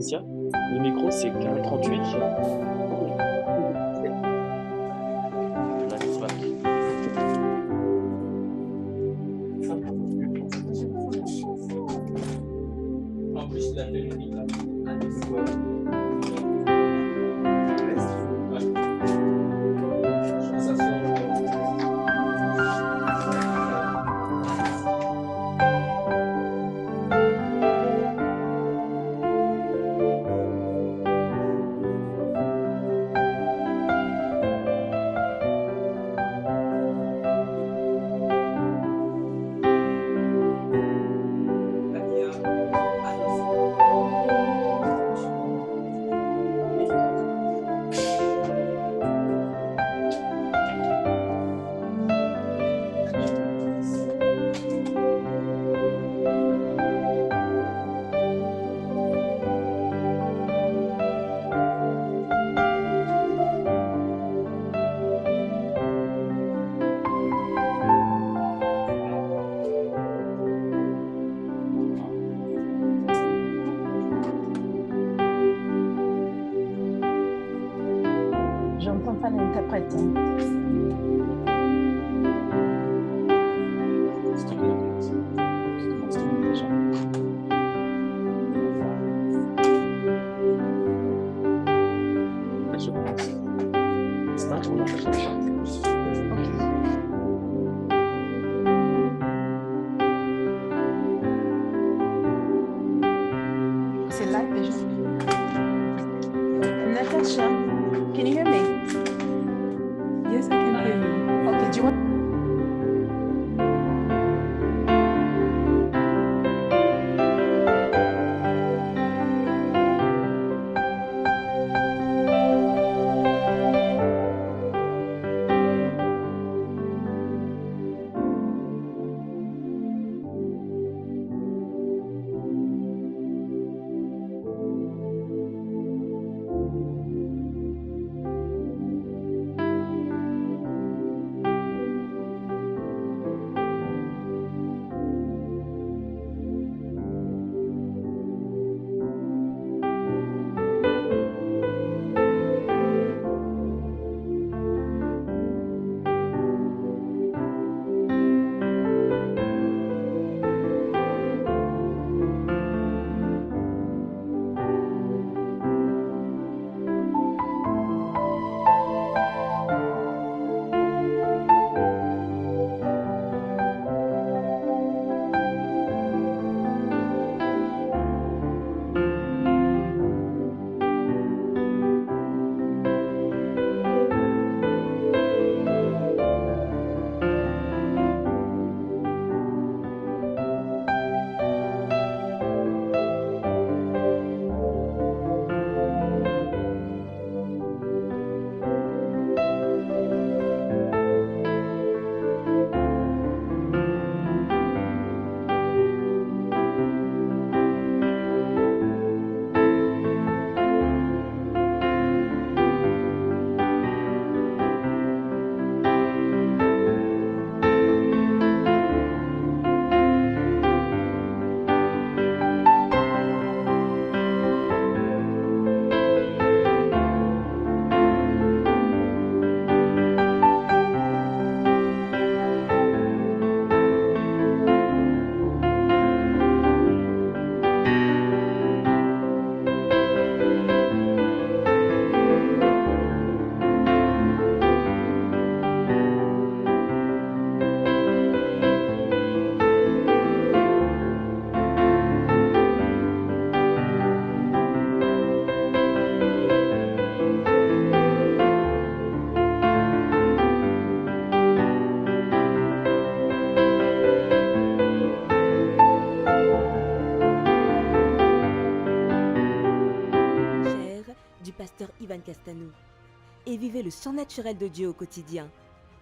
Laetitia, le micro c'est carré 38. Là, c'est parti. En plus, la télévision là. Ça sent. J'entends pas l'interprète. Je pense. C'est un tournant. C'est live déjà. Natasha, can you hear me? Yes, I can hear you. Okay, do you want? Du pasteur Ivan Castanou et vivez le chant naturel de Dieu au quotidien.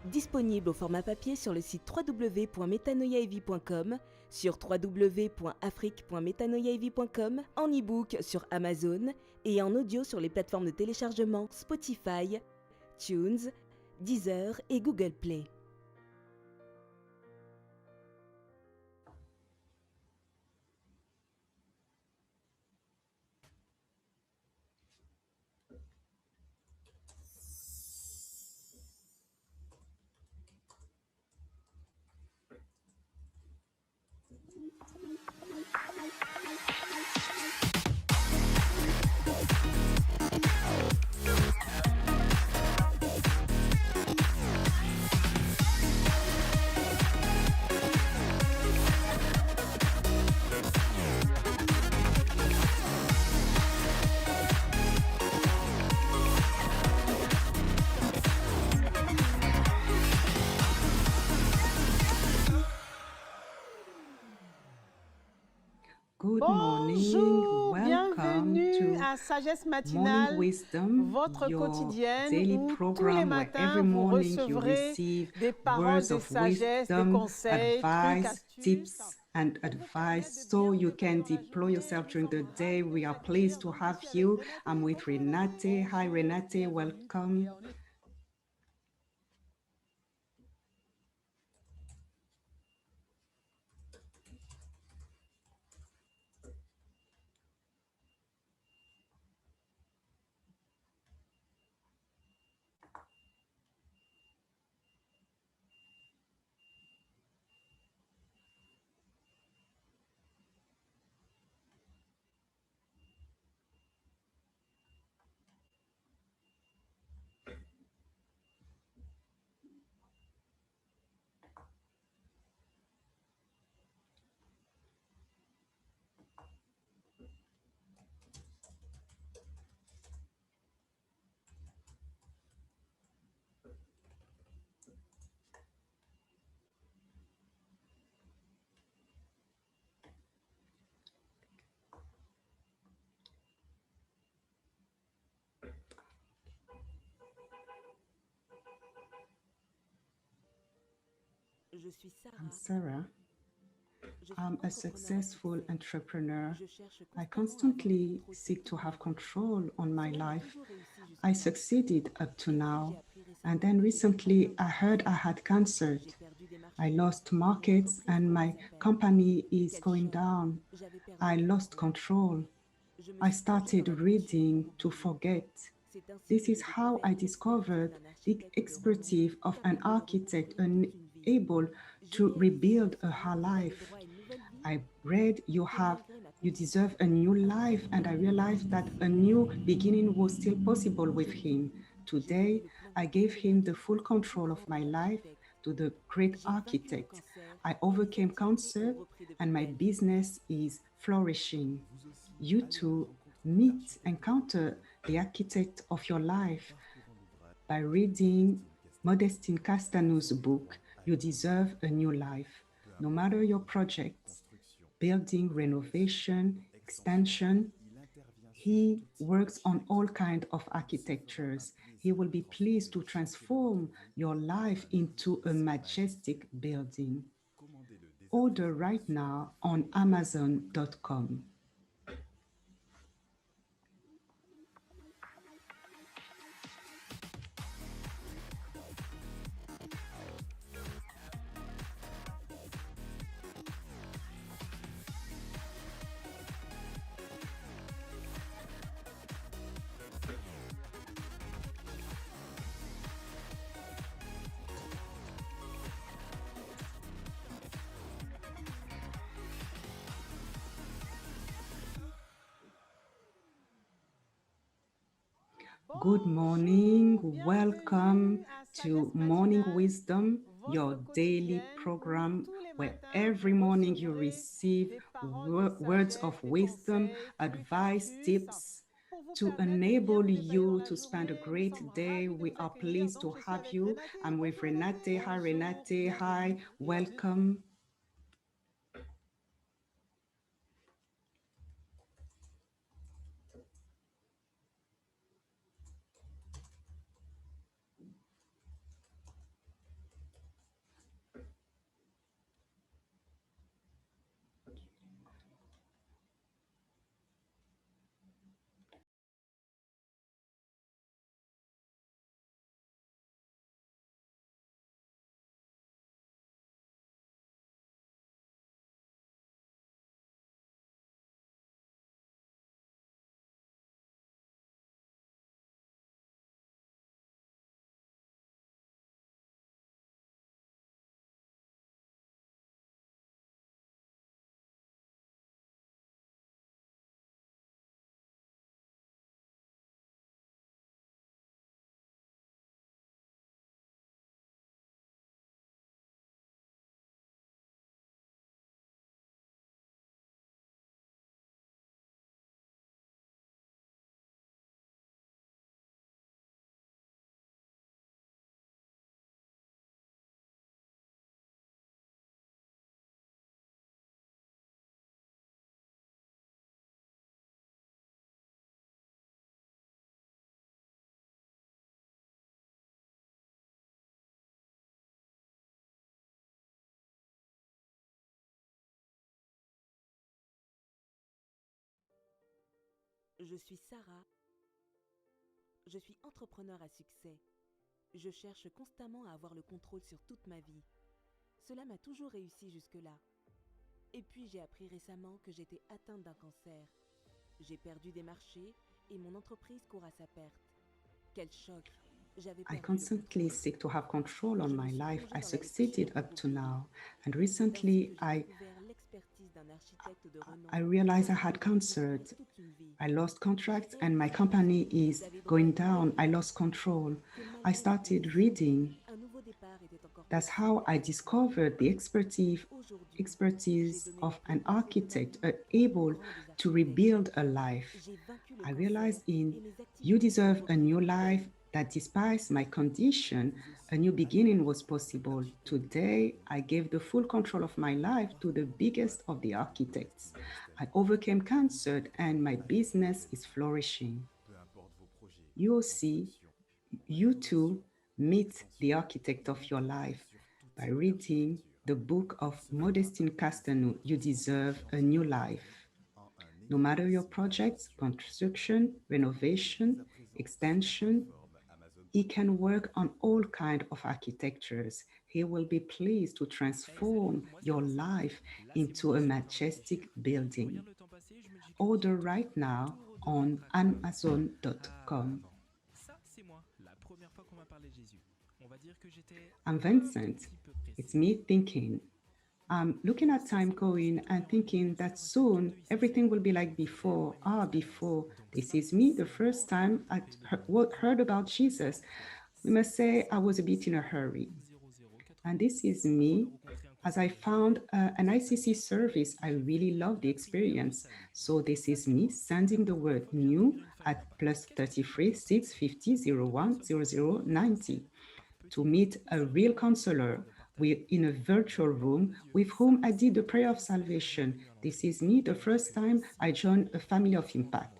Disponible au format papier sur le site www.metanoiaev.com, sur www.afrique.metanoiaev.com, en e-book sur Amazon et en audio sur les plateformes de téléchargement Spotify, Tunes, Deezer et Google Play. Good Bonjour, morning. Welcome bienvenue to à Sagesse Morning Matinale, Wisdom, votre your quotidienne daily où tous les program where every matins vous morning you recevrez receive des paroles words de of sagesse, des wisdom, conseils, trucs, advice, astuces. tips, and advice so you can deploy yourself during the day. We are pleased to have you. I'm with Renate. Hi, Renate. Welcome. Je suis Sarah. I'm Sarah. I'm a successful entrepreneur. I constantly seek to have control on my life. I succeeded up to now. And then recently I heard I had cancer. I lost markets and my company is going down. I lost control. I started reading to forget. This is how I discovered the expertise of an architect able to rebuild a whole life. I read you deserve a new life, and I realized that a new beginning was still possible with him. Today, I gave him the full control of my life to the great architect. I overcame cancer and my business is flourishing. You too encounter the architect of your life by reading Modestine Castaneau's book, You Deserve a New Life. No matter your projects, building, renovation, expansion, he works on all kinds of architectures. He will be pleased to transform your life into a majestic building. Order right now on Amazon.com. Good morning. Welcome to Morning Wisdom, your daily program where every morning you receive words of wisdom, advice, tips to enable you to spend a great day. We are pleased to have you. I'm with Renate. Hi, Renate. Hi, welcome. Je suis Sarah. Je suis entrepreneur à succès. Je cherche constamment à avoir le contrôle sur toute ma vie. Cela m'a toujours réussi jusque-là. Et puis j'ai appris récemment que j'étais atteinte d'un cancer. J'ai perdu des marchés et mon entreprise court à sa perte. Quel choc! J'avais I perdu le constantly contrôle. seek to have control on Je me my suis life. plongée I dans la succeeded recherche up to de now. And C'est recently, ainsi que j'ai découvert l'expertise d'un architecte de renom I realized I capable had de transformer cancer. toute une vie. I lost contracts Et and my company is vous avez droit going à une down. nouvelle I vie. lost control. Que I malgré started l'opposition, reading. un nouveau départ était encore That's possible. how I discovered the Aujourd'hui, j'ai expertise donné of les an clés architect de ma vie au plus able grand des to architectes. rebuild a life. J'ai vaincu le I cancer realized in et mes You activités sont Deserve a New reprises. Life that despite my condition, a new beginning was possible. Today, I gave the full control of my life to the biggest of the architects. I overcame cancer and my business is flourishing. You will see, you too meet the architect of your life by reading the book of Modestine Castanou, You Deserve a New Life. No matter your projects, construction, renovation, extension, he can work on all kinds of architectures. He will be pleased to transform your life into a majestic building. Order right now on Amazon.com. I'm Vincent. It's me thinking. I'm looking at time going and thinking that soon everything will be like before. Before. This is me, the first time I heard about Jesus. We must say I was a bit in a hurry. And this is me. As I found an ICC service, I really love the experience. So this is me sending the word new at +33 650 01 0090 to meet a real counselor in a virtual room with whom I did the prayer of salvation. This is me, the first time I joined a family of impact.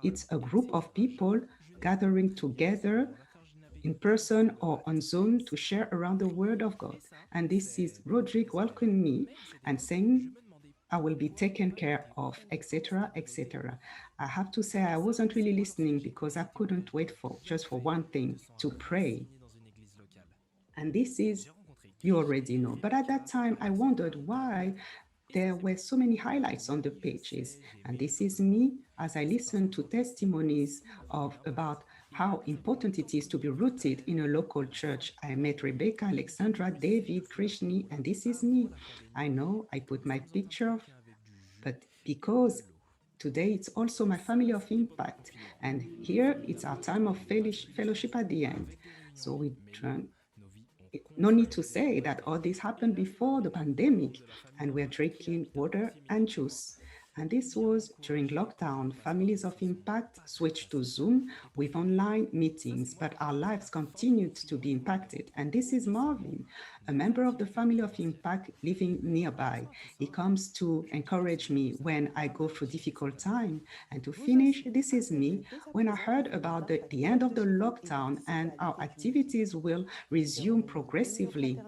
It's a group of people gathering together in person or on Zoom to share around the word of God. And this is Roderick welcoming me and saying, I will be taken care of, etc., etc. I have to say I wasn't really listening because I couldn't wait for just for one thing, to pray. And this is, you already know. But at that time, I wondered why there were so many highlights on the pages. And this is me as I listened to testimonies about how important it is to be rooted in a local church. I met Rebecca, Alexandra, David, Krishni, and this is me. I know I put my picture, but because today it's also my family of impact. And here it's our time of fellowship at the end. So we no need to say that all this happened before the pandemic, and we're drinking water and juice. And this was during lockdown. Families of Impact switched to Zoom with online meetings, but our lives continued to be impacted. And this is Marvin, a member of the family of Impact living nearby. He comes to encourage me when I go through difficult time. And to finish, this is me when I heard about the end of the lockdown and our activities will resume progressively.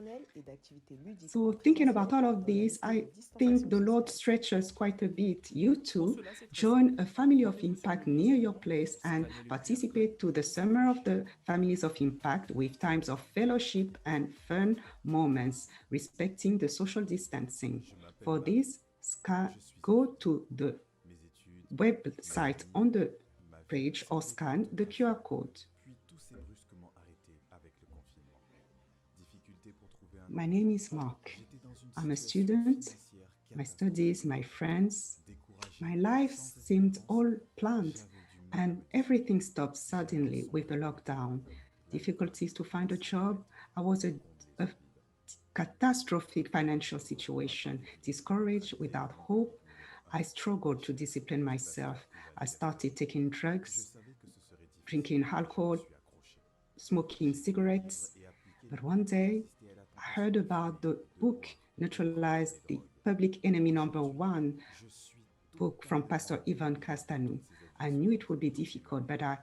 So thinking about all of this, I think the Lord stretches quite a bit. You too, join a family of impact near your place and participate to the Summer of the Families of Impact with times of fellowship and fun moments, respecting the social distancing. For this, go to the website on the page or scan the QR code. My name is Mark. I'm a student. My studies, my friends, my life seemed all planned, and everything stopped suddenly with the lockdown. Difficulties to find a job. I was a catastrophic financial situation, discouraged, without hope. I struggled to discipline myself. I started taking drugs, drinking alcohol, smoking cigarettes. But one day, I heard about the book Neutralize the Public Enemy #1 book from Pastor Ivan Castanou. I knew it would be difficult, but I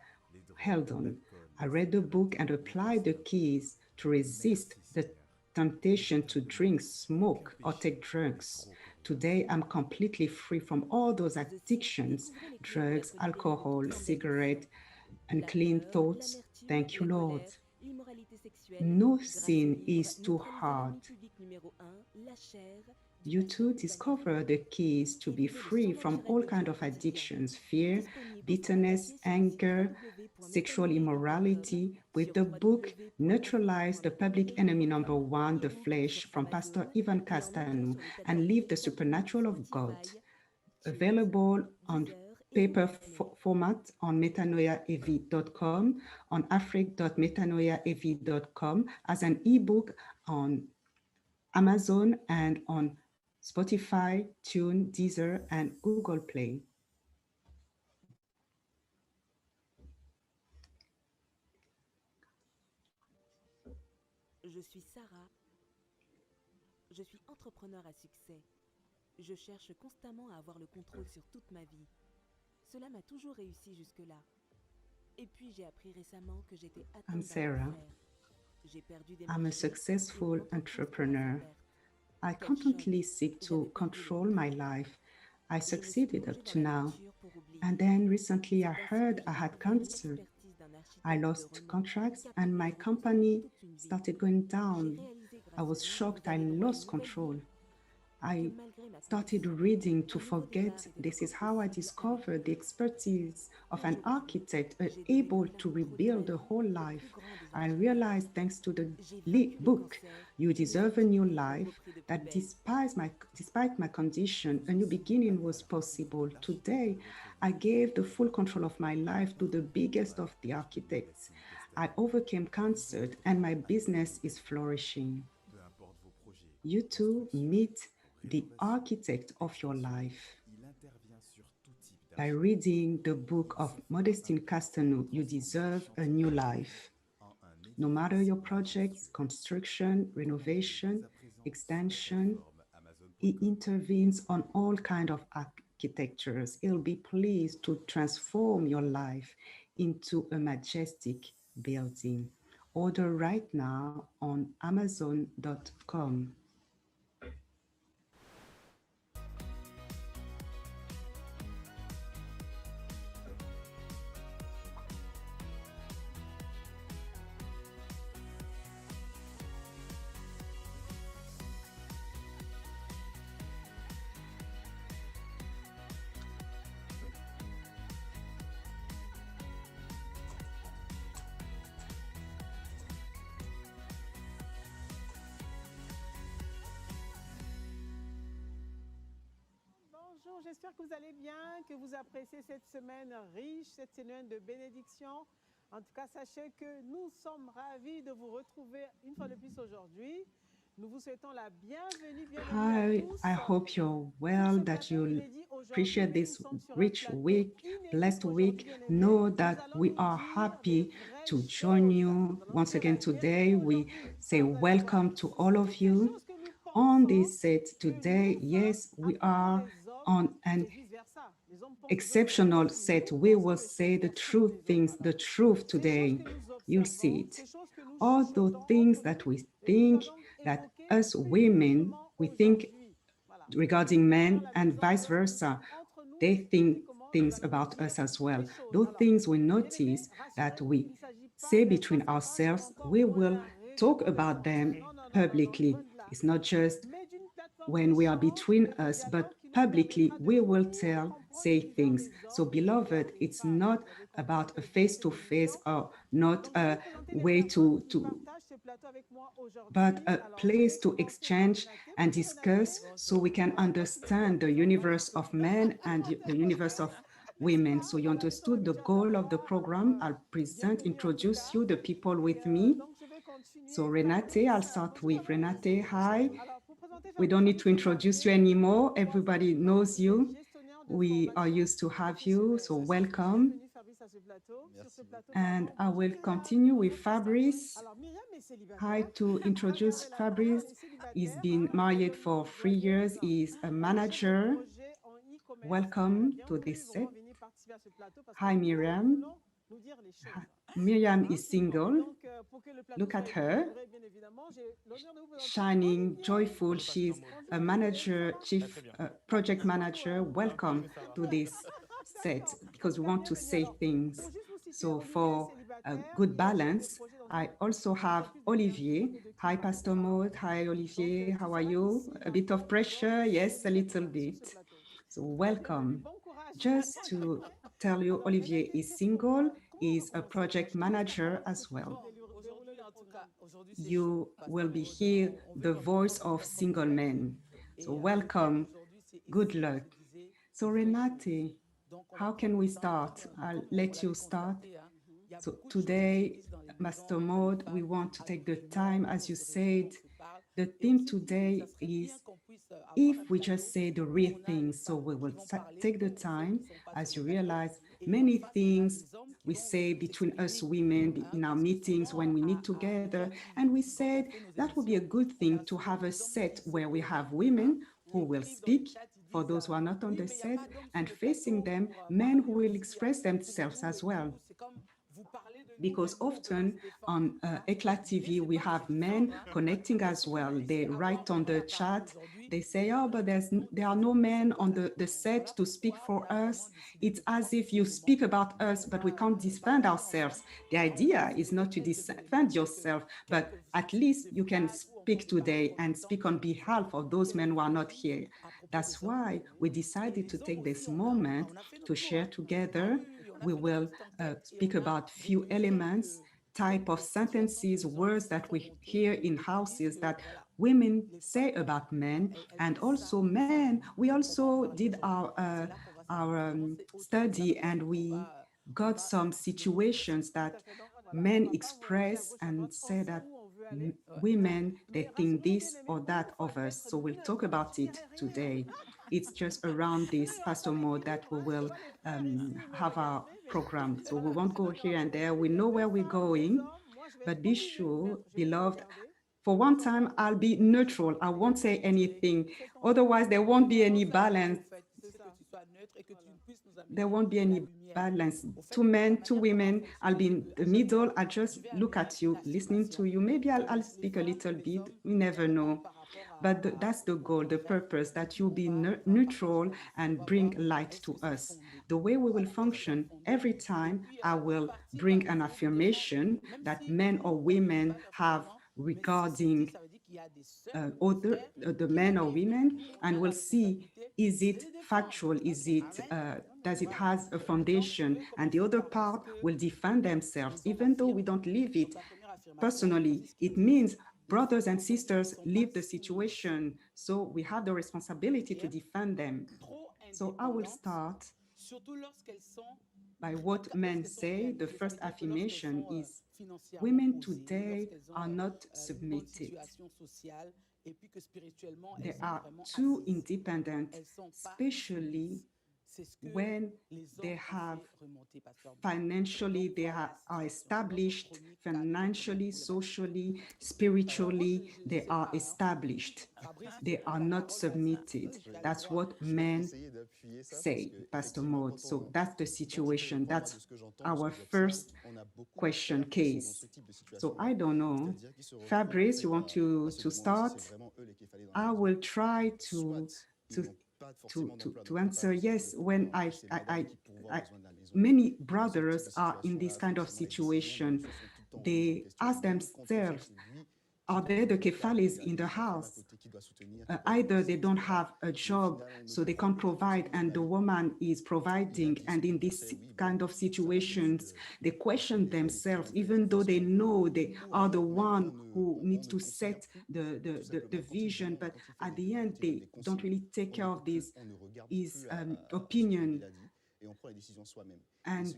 held on. I read the book and applied the keys to resist the temptation to drink, smoke, or take drugs. Today, I'm completely free from all those addictions, drugs, alcohol, cigarettes, unclean thoughts. Thank you, Lord. l'immoralité sexuelle, No grâce au sin livre is too Notre hard. Nouvelle public numéro 1, La chair, du You pasteur too Daniel. discover the keys to be Évitez le free sang from naturel all de kinds Dieu of au quotidien. addictions, fear, Disponible sur le bitterness, papier sur le site anger, sexual immorality, with the book Neutralize the Public Enemy Number One, the Flesh, from Pastor Ivan Castanu, and Live the Supernatural of God, available on paper format on metanoiaev.com, on afric.metanoiaev.com, as an ebook on Amazon and on Spotify, Tune, Deezer, and Google Play. Je suis Sarah. Je suis entrepreneur à succès. Je cherche constamment à avoir le contrôle sur toute ma vie. Cela m'a toujours réussi jusque-là. Et puis j'ai appris récemment que j'étais atteinte d'un Sarah. cancer. J'ai perdu des I'm a marchés, successful et mon entreprise entrepreneur. commence à I perdre. constantly seek to control my life. I Je me suis succeeded plongée up dans to la now. nature pour oublier. And then recently I C'est ainsi heard que I j'ai had découvert cancer. l'expertise d'un architecte I de lost renom, contracts capable and de my reconstruire company toute une vie. started going J'ai down. réalisé I grâce was à lui, shocked. I d'aller droit à une lost nouvelle control. vie, I que malgré ma started condition, reading to un nouveau forget départ était this is encore how I possible discovered avec the lui. expertise of an Aujourd'hui, architect j'ai donné able plein to contrôle de rebuild ma the vie whole au life. plus grand des I entrepreneurs. realized thanks to the J'ai vaincu le book, cancer You et mes Deserve a New activités ont Life, repris de plus that belle. despite my condition, a new beginning was possible. Today, I gave the full control of my life to the biggest of the architects. I overcame cancer and my business is flourishing. You too meet the architect of your life. By reading the book of Modestine Castanu, You Deserve a New Life. No matter your projects, construction, renovation, extension, he intervenes on all kinds of architectures. He'll be pleased to transform your life into a majestic building. Order right now on Amazon.com. Bonjour, j'espère que vous allez bien, que vous appréciez cette semaine riche, cette semaine de bénédiction. En tout cas, sachez que nous sommes ravis de vous retrouver une fois de plus aujourd'hui. Nous vous souhaitons la bienvenue, bienvenue à tous. I hope you're well, that you'll appreciate this rich week, blessed week. Know that we are happy to join you once again today. We say welcome to all of you. On this set today, yes, we are on an exceptional set. We will say the true things, the truth today. You'll see it. All those things that we think that us women, we think regarding men and vice versa, they think things about us as well. Those things we notice that we say between ourselves, we will talk about them publicly. It's not just when we are between us, but publicly we will say things. So beloved, it's not about a face-to-face or not a way but a place to exchange and discuss so we can understand the universe of men and the universe of women. So you understood the goal of the program. I'll introduce you, the people with me. So Renate, I'll start with Renate. Hi. We don't need to introduce you anymore. Everybody knows you. We are used to have you, so welcome. And I will continue with Fabrice. Hi, to introduce Fabrice. He's been married for 3 years. He's a manager. Welcome to this set. Hi, Miriam. nous dire les choses. Miriam is single. Donc, pour que le plateau Look at soit her, équilibré, bien évidemment, j'ai l'honneur de vous présenter shining, Olivier. joyful. She's a manager, chief project manager. Welcome to this set because we want to say things. So for a good balance, I also have Olivier. Hi, Pastor Maud. Hi, Olivier. How are you? A bit of pressure? Yes, a little bit. So welcome. Just to tell you, Olivier is single, is a project manager as well. You will be here, the voice of single men. So welcome, good luck. So Renate, how can we start? I'll let you start. So today, Master Mode, we want to take the time, as you said, the theme today is if we just say the real things. So we will take the time, as you realize, many things we say between us women in our meetings when we meet together. And we said that would be a good thing to have a set where we have women who will speak for those who are not on the set, and facing them, men who will express themselves as well. Because often on Eclat TV, we have men connecting as well. They write on the chat, they say, oh, but there are no men on the set to speak for us. It's as if you speak about us, but we can't defend ourselves. The idea is not to defend yourself, but at least you can speak today and speak on behalf of those men who are not here. That's why we decided to take this moment to share together. We will speak about few elements, type of sentences, words that we hear in houses that women say about men, and also men. We also did our study, and we got some situations that men express and say that women, they think this or that of us. So we'll talk about it today. It's just around this, Pastor Mo, that we will have our program. So we won't go here and there. We know where we're going, but be sure, beloved, for one time, I'll be neutral. I won't say anything. Otherwise, there won't be any balance. There won't be any balance. Two men, two women, I'll be in the middle. I'll just look at you, listening to you. Maybe I'll speak a little bit. You never know. But that's the goal, the purpose, that you'll be neutral and bring light to us. The way we will function, every time I will bring an affirmation that men or women have regarding the men or women, and we'll see, is it factual, is it, does it has a foundation, and the other part will defend themselves, even though we don't live it personally. It means brothers and sisters live the situation, so we have the responsibility to defend them. So I will start by what men say. The first affirmation is, women today are not submitted. They are too independent, especially when they have financially, they are established financially, socially, spiritually, they are established. They are not submitted. That's what men say, Pastor Maud. So that's the situation. That's our first question case. So I don't know. Fabrice, you want to start? I will try to answer. Yes, when many brothers are in this kind of situation, they ask themselves, are they the kefalis in the house? Either they don't have a job, so they can't provide, and the woman is providing. And in this kind of situations, they question themselves, even though they know they are the one who needs to set the vision. But at the end, they don't really take care of his opinion. And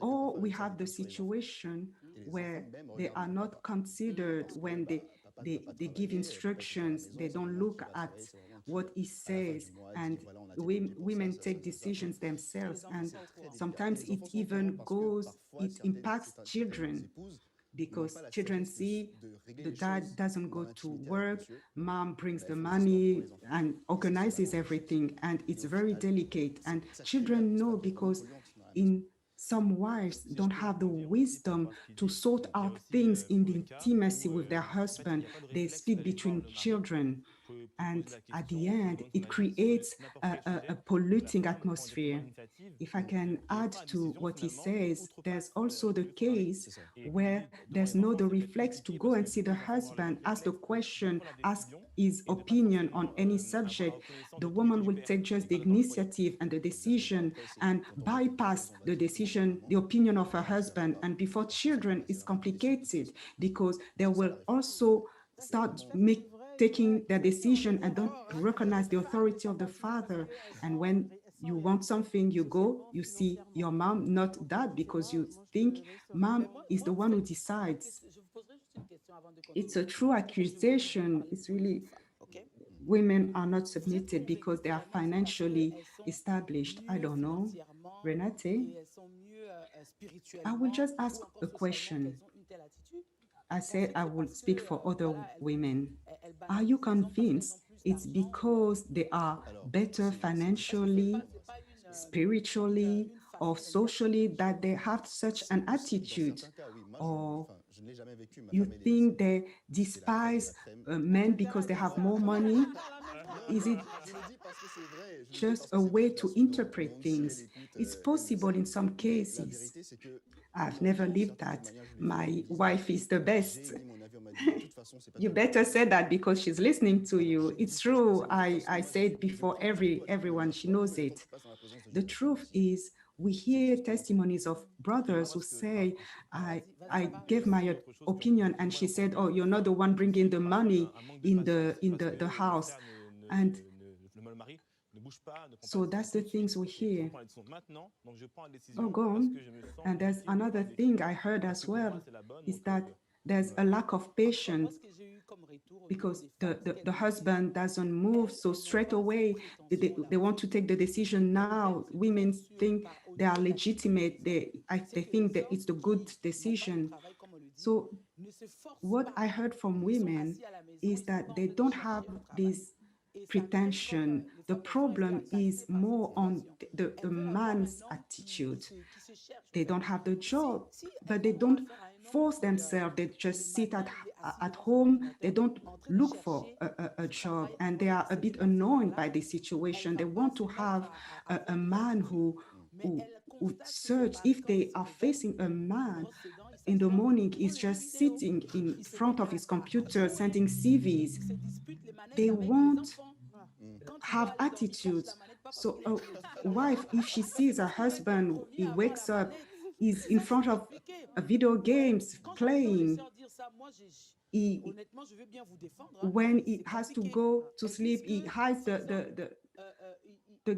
or we have the situation where they are not considered when they give instructions. They don't look at what he says, and women take decisions themselves. And sometimes it even impacts children, because children see the dad doesn't go to work, mom brings the money and organizes everything, and it's very delicate. And children know, because in some wives don't have the wisdom to sort out things in the intimacy with their husband. They split between children. And at the end, it creates a polluting atmosphere. If I can add to what he says, there's also the case where there's no the reflex to go and see the husband, ask the question, ask his opinion on any subject. The woman will take just the initiative and the decision and bypass the decision, the opinion of her husband. And before children, it's complicated because they will also start taking their decision and don't recognize the authority of the father. And when you want something, you go, you see your mom, not dad, because you think mom is the one who decides. It's a true accusation. It's really, women are not submitted because they are financially established. I don't know. Renate, I will just ask a question. I said I will speak for other women. Are you convinced it's because they are better financially, spiritually, or socially that they have such an attitude? Or you think they despise men because they have more money? Is it just a way to interpret things? It's possible in some cases. I've never lived that. My wife is the best. You better say that because she's listening to you. It's true. I say it before everyone. She knows it. The truth is, we hear testimonies of brothers who say, I gave my opinion and she said, oh, you're not the one bringing the money in the house. And so that's the things we hear. Oh, go on. And there's another thing I heard as well, is that there's a lack of patience because the husband doesn't move. So straight away, they want to take the decision now. Women think they are legitimate. They think that it's the good decision. So what I heard from women is that they don't have this pretension. The problem is more on the man's attitude. They don't have the job, but they don't force themselves. They just sit at home. They don't look for a job, and they are a bit annoyed by the situation. They want to have a man who search. If they are facing a man in the morning, he's just sitting in front of his computer sending CVs. They won't have attitudes. So a wife, if she sees her husband, he wakes up, he's in front of video games playing, when he has to go to sleep, he hides the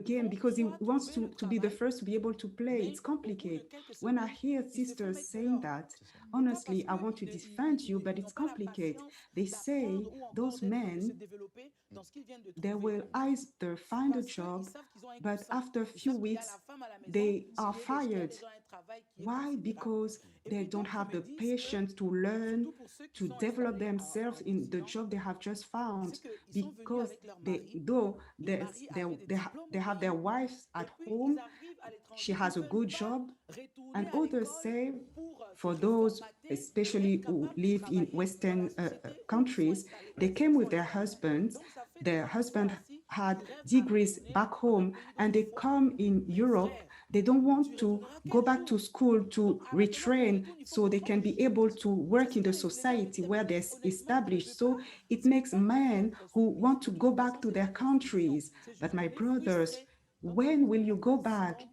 game because he wants to be the first to be able to play. It's complicated. When I hear sisters saying that, honestly, I want to defend you, but it's complicated. They say those men, they will either find a job, but after a few weeks, they are fired. Why? Because they don't have the patience to learn, to develop themselves in the job they have just found, because they have their wives at home, she has a good job. And others say, for those especially who live in Western countries, they came with their husbands. Their husband had degrees back home, and they come in Europe. They don't want to go back to school to retrain so they can be able to work in the society where they're established. So it makes men who want to go back to their countries. But my brothers, when will you go back?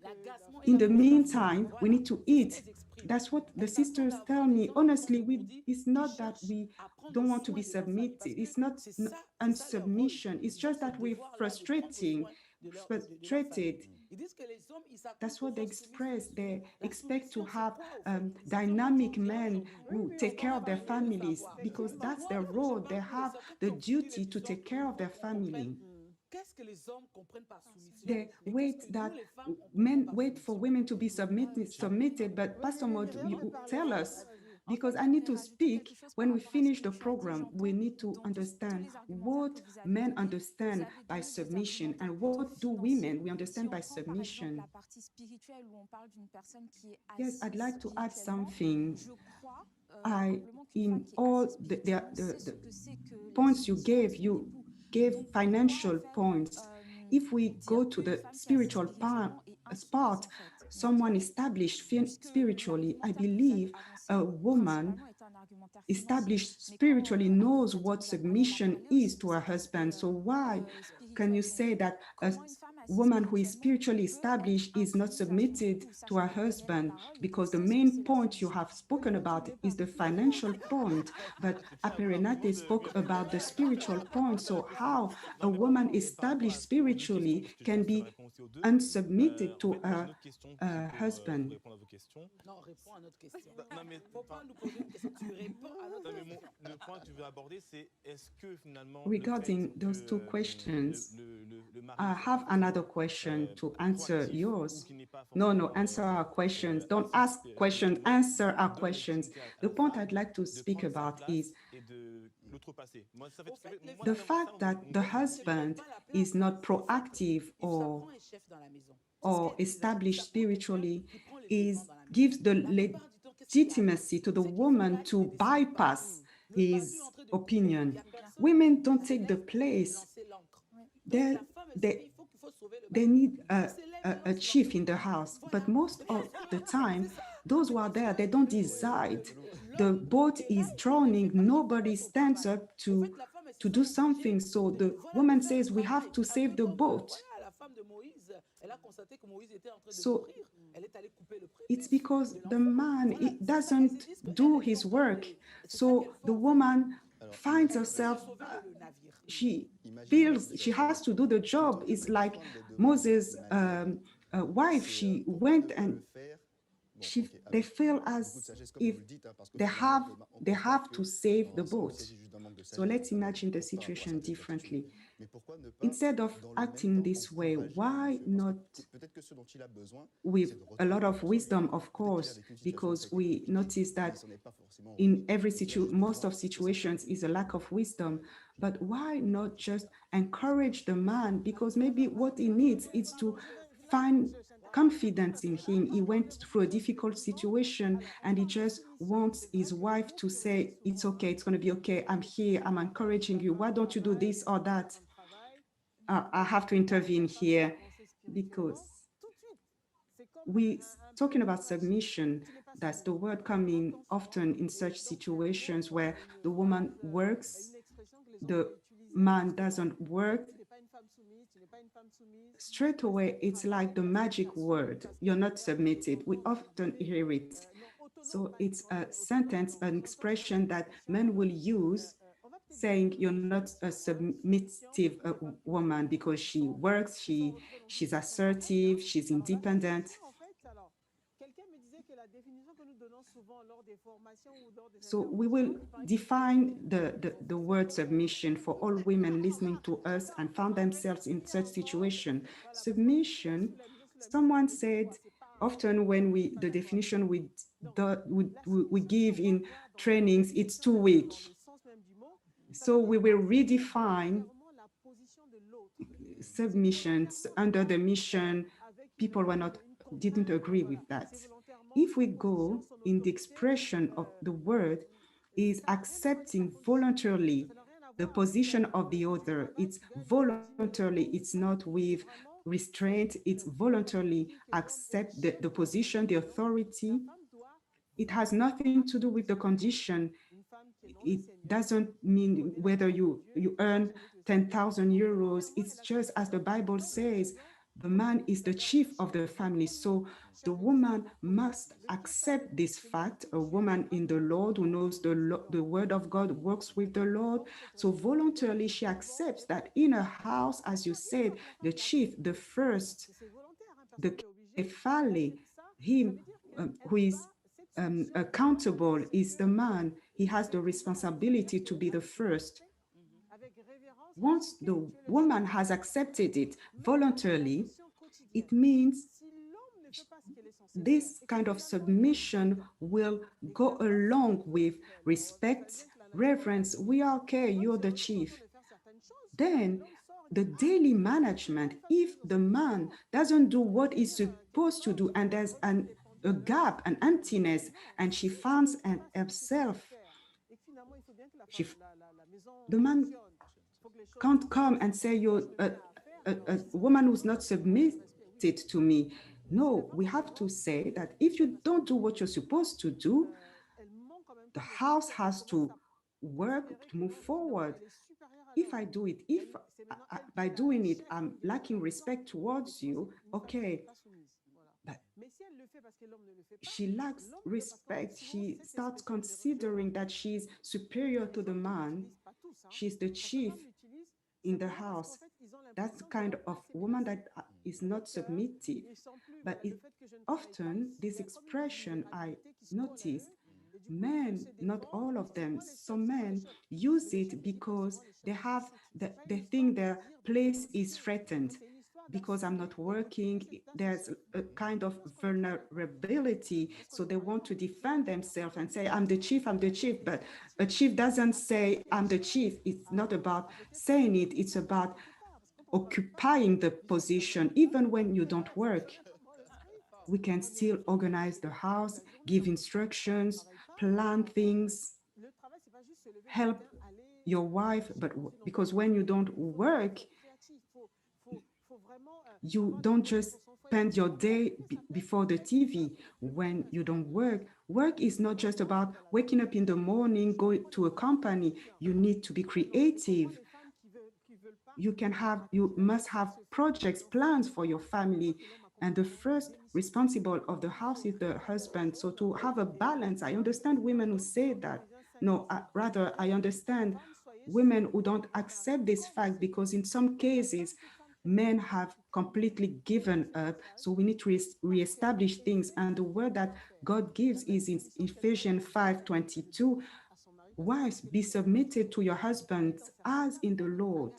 In the meantime, we need to eat. That's what the sisters tell me. Honestly, it's not that we don't want to be submitted. It's not unsubmission. It's just that we're frustrated. That's what they express. They expect to have dynamic men who take care of their families because that's their role. They have the duty to take care of their family. They wait that men wait for women to be submitted, but Pastor Maud, you tell us because I need to speak. When we finish the program, we need to understand what men understand by submission and what do women we understand by submission. Yes, I'd like to add something. In all the points you gave financial points. If we go to the spiritual part, someone established spiritually, I believe a woman established spiritually knows what submission is to her husband. So why can you say that a woman who is spiritually established is not submitted to her husband? Because the main point you have spoken about is the financial point, but Aperenate spoke about the spiritual point. So how a woman established spiritually can be unsubmitted to her husband? Non, réponds à notre question. Non, mais faut pas nous poser une question. Tu réponds à notre question. Le point que tu veux aborder, c'est est-ce que finalement. Regarding those two questions, I have another question to answer yours. No, answer our questions. Don't ask questions, answer our questions. The point I'd like to speak about is the fact that the husband is not proactive or established spiritually gives the legitimacy to the woman to bypass his opinion. Women don't take the place. They need a chief in the house, but most of the time, those who are there, they don't decide. The boat is drowning. Nobody stands up to do something. So the woman says, we have to save the boat. So it's because the man doesn't do his work. So the woman finds herself, she feels she has to do the job. It's like Moses' wife. She went and they feel as if they have to save the boat. So let's imagine the situation differently. Instead of acting this way, why not with a lot of wisdom, of course, because we notice that in most of situations is a lack of wisdom, but why not just encourage the man? Because maybe what he needs is to find confidence in him. He went through a difficult situation and he just wants his wife to say, it's okay, it's going to be okay, I'm here, I'm encouraging you, why don't you do this or that? I have to intervene here because we talking about submission. That's the word coming often in such situations where the woman works, the man doesn't work. Straight away, it's like the magic word, you're not submitted. We often hear it. So it's a sentence, an expression that men will use saying you're not a submissive woman because she works, she's assertive, she's independent. So we will define the word submission for all women listening to us and found themselves in such situation. Submission, someone said, often when the definition we give in trainings, it's too weak. So we will redefine submissions under the mission. People didn't agree with that. If we go in the expression of the word, is accepting voluntarily the position of the other. It's voluntarily, it's not with restraint, it's voluntarily accept the position, the authority. It has nothing to do with the condition. It doesn't mean whether you earn 10,000 euros. It's just as the Bible says, the man is the chief of the family. So the woman must accept this fact, a woman in the Lord who knows the word of God, works with the Lord. So voluntarily she accepts that in her house, as you said, the chief, the first, the kefale, him who is accountable is the man. He has the responsibility to be the first. Once the woman has accepted it voluntarily, it means this kind of submission will go along with respect, reverence. We are okay, you're the chief. Then the daily management, if the man doesn't do what he's supposed to do and there's a gap, an emptiness, and she finds herself, the man can't come and say you're a woman who's not submitted to me. No, we have to say that if you don't do what you're supposed to do, the house has to work to move forward. If I do it, if by doing it, I'm lacking respect towards you, okay, but she lacks respect. She starts considering that she's superior to the man. She's the chief in the house. That's the kind of woman that is not submissive. But often this expression I noticed, men, not all of them, some men use it because they think their place is threatened. Because I'm not working, there's a kind of vulnerability. So they want to defend themselves and say, I'm the chief, but a chief doesn't say, I'm the chief. It's not about saying it, it's about occupying the position. Even when you don't work, we can still organize the house, give instructions, plan things, help your wife, but because when you don't work, you don't just spend your day before the TV. When you don't work, work is not just about waking up in the morning, going to a company. You need to be creative. You must have projects, plans for your family. And the first responsible of the house is the husband. So to have a balance, I understand women who say that. No, rather, I understand women who don't accept this fact, because in some cases, men have completely given up. So we need to reestablish things. And the word that God gives is in Ephesians 5:22. Wives, be submitted to your husbands as in the Lord.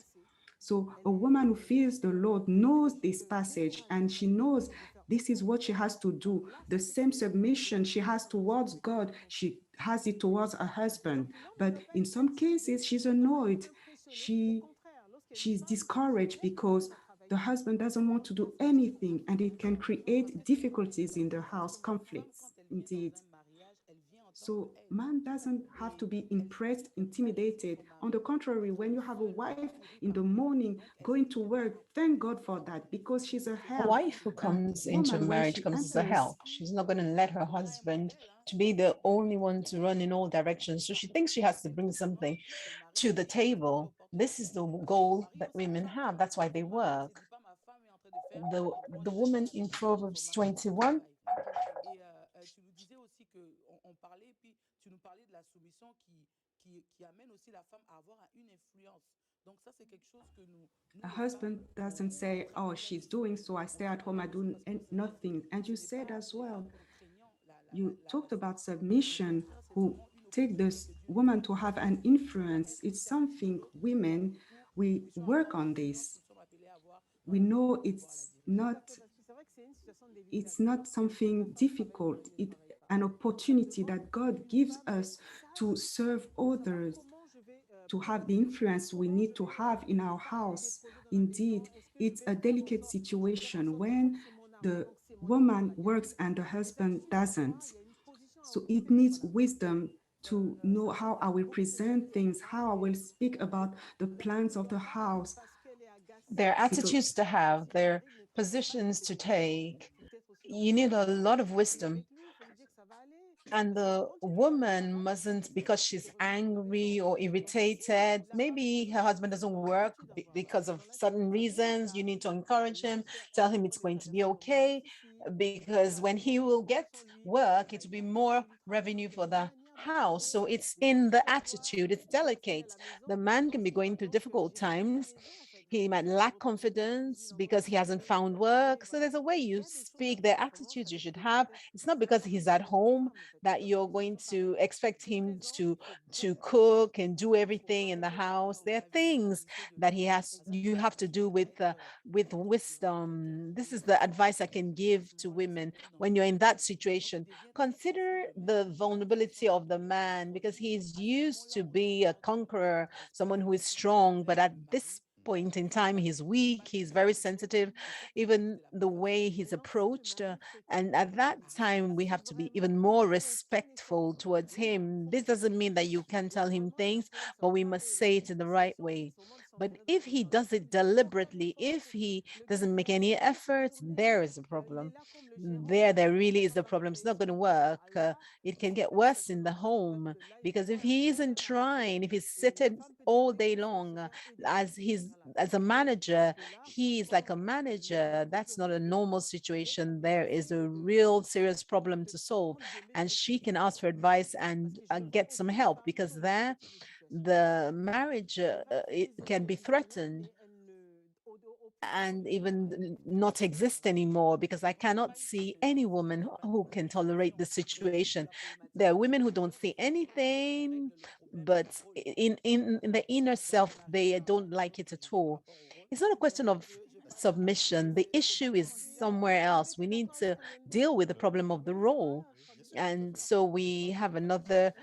So a woman who fears the Lord knows this passage, and she knows this is what she has to do. The same submission she has towards God, she has it towards her husband. But in some cases, she's annoyed. She's discouraged because the husband doesn't want to do anything, and it can create difficulties in the house, conflicts, indeed. So man doesn't have to be impressed, intimidated. On the contrary, when you have a wife in the morning going to work, thank God for that, because she's a help. A wife who comes into a marriage comes as a help. She's not going to let her husband to be the only one to run in all directions. So she thinks she has to bring something to the table. This is the goal that women have. That's why they work. The woman in Proverbs 21, a husband doesn't say, oh, she's doing so, I stay at home, I do nothing. And you said as well, you talked about submission, who take this woman to have an influence. It's something women, we work on this. We know it's not something difficult. It's an opportunity that God gives us to serve others, to have the influence we need to have in our house. Indeed, it's a delicate situation when the woman works and the husband doesn't. So it needs wisdom to know how I will present things, how I will speak about the plans of the house. their attitudes to have, their positions to take. You need a lot of wisdom. And the woman mustn't, because she's angry or irritated, maybe her husband doesn't work because of certain reasons. You need to encourage him, tell him it's going to be okay, because when he will get work, it will be more revenue for the house. So it's in the attitude, it's delicate. The man can be going through difficult times. He might lack confidence because he hasn't found work. So there's a way you speak, the attitudes you should have. It's not because he's at home that you're going to expect him to cook and do everything in the house. There are things that you have to do with wisdom. This is the advice I can give to women when you're in that situation. Consider the vulnerability of the man because he's used to be a conqueror, someone who is strong, but at this point in time, he's weak, he's very sensitive, even the way he's approached. And at that time, we have to be even more respectful towards him. This doesn't mean that you can tell him things, but we must say it in the right way. But if he does it deliberately, if he doesn't make any efforts, there is a problem. There really is a problem. It's not going to work. It can get worse in the home because if he isn't trying, if he's sitting all day long as a manager, he is like a manager. That's not a normal situation. There is a real serious problem to solve, and she can ask for advice and get some help because there the marriage it can be threatened and even not exist anymore because I cannot see any woman who can tolerate the situation. There are women who don't see anything, but in the inner self, they don't like it at all. It's not a question of submission. The issue is somewhere else. We need to deal with the problem of the role. And so we have another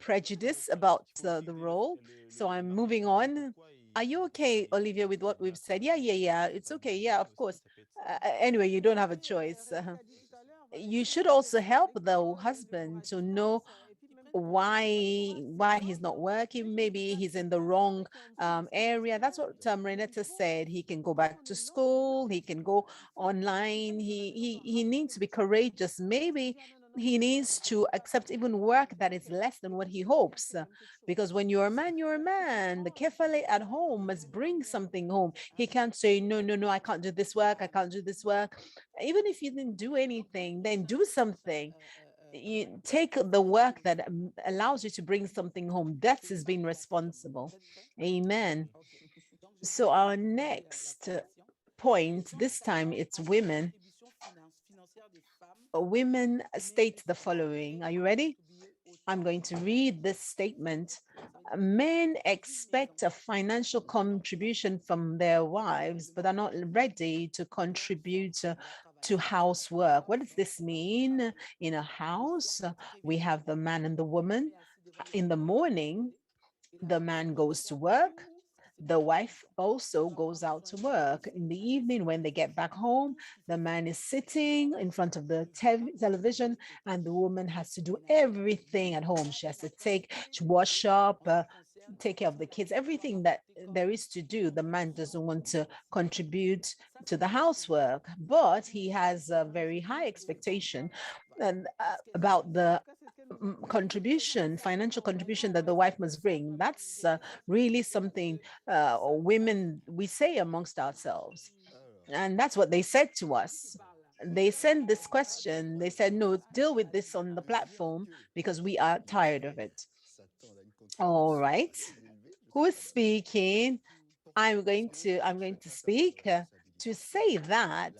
prejudice about the role. So I'm moving on. Are you okay, Olivia, with what we've said? Yeah. It's okay. Yeah, of course. Anyway, you don't have a choice. You should also help the husband to know why he's not working. Maybe he's in the wrong area. That's what Renata said. He can go back to school. He can go online. He needs to be courageous. Maybe he needs to accept even work that is less than what he hopes. Because when you're a man, you're a man. The kefale at home must bring something home. He can't say, no, I can't do this work. I can't do this work. Even if you didn't do anything, then do something. You take the work that allows you to bring something home. That is being responsible. Amen. So our next point, this time it's women. Women state the following. Are you ready? I'm going to read this statement. Men expect a financial contribution from their wives, but are not ready to contribute to housework. What does this mean? In a house, we have the man and the woman. In the morning, the man goes to work. The wife also goes out to work. In the evening, when they get back home, the man is sitting in front of the television and the woman has to do everything at home. She has to wash up, take care of the kids, everything that there is to do. The man doesn't want to contribute to the housework, but he has a very high expectation and about the contribution, financial contribution that the wife must bring. That's really something women, we say amongst ourselves. And that's what they said to us. They sent this question. They said, no, deal with this on the platform because we are tired of it. All right. Who is speaking? I'm going to speak to say that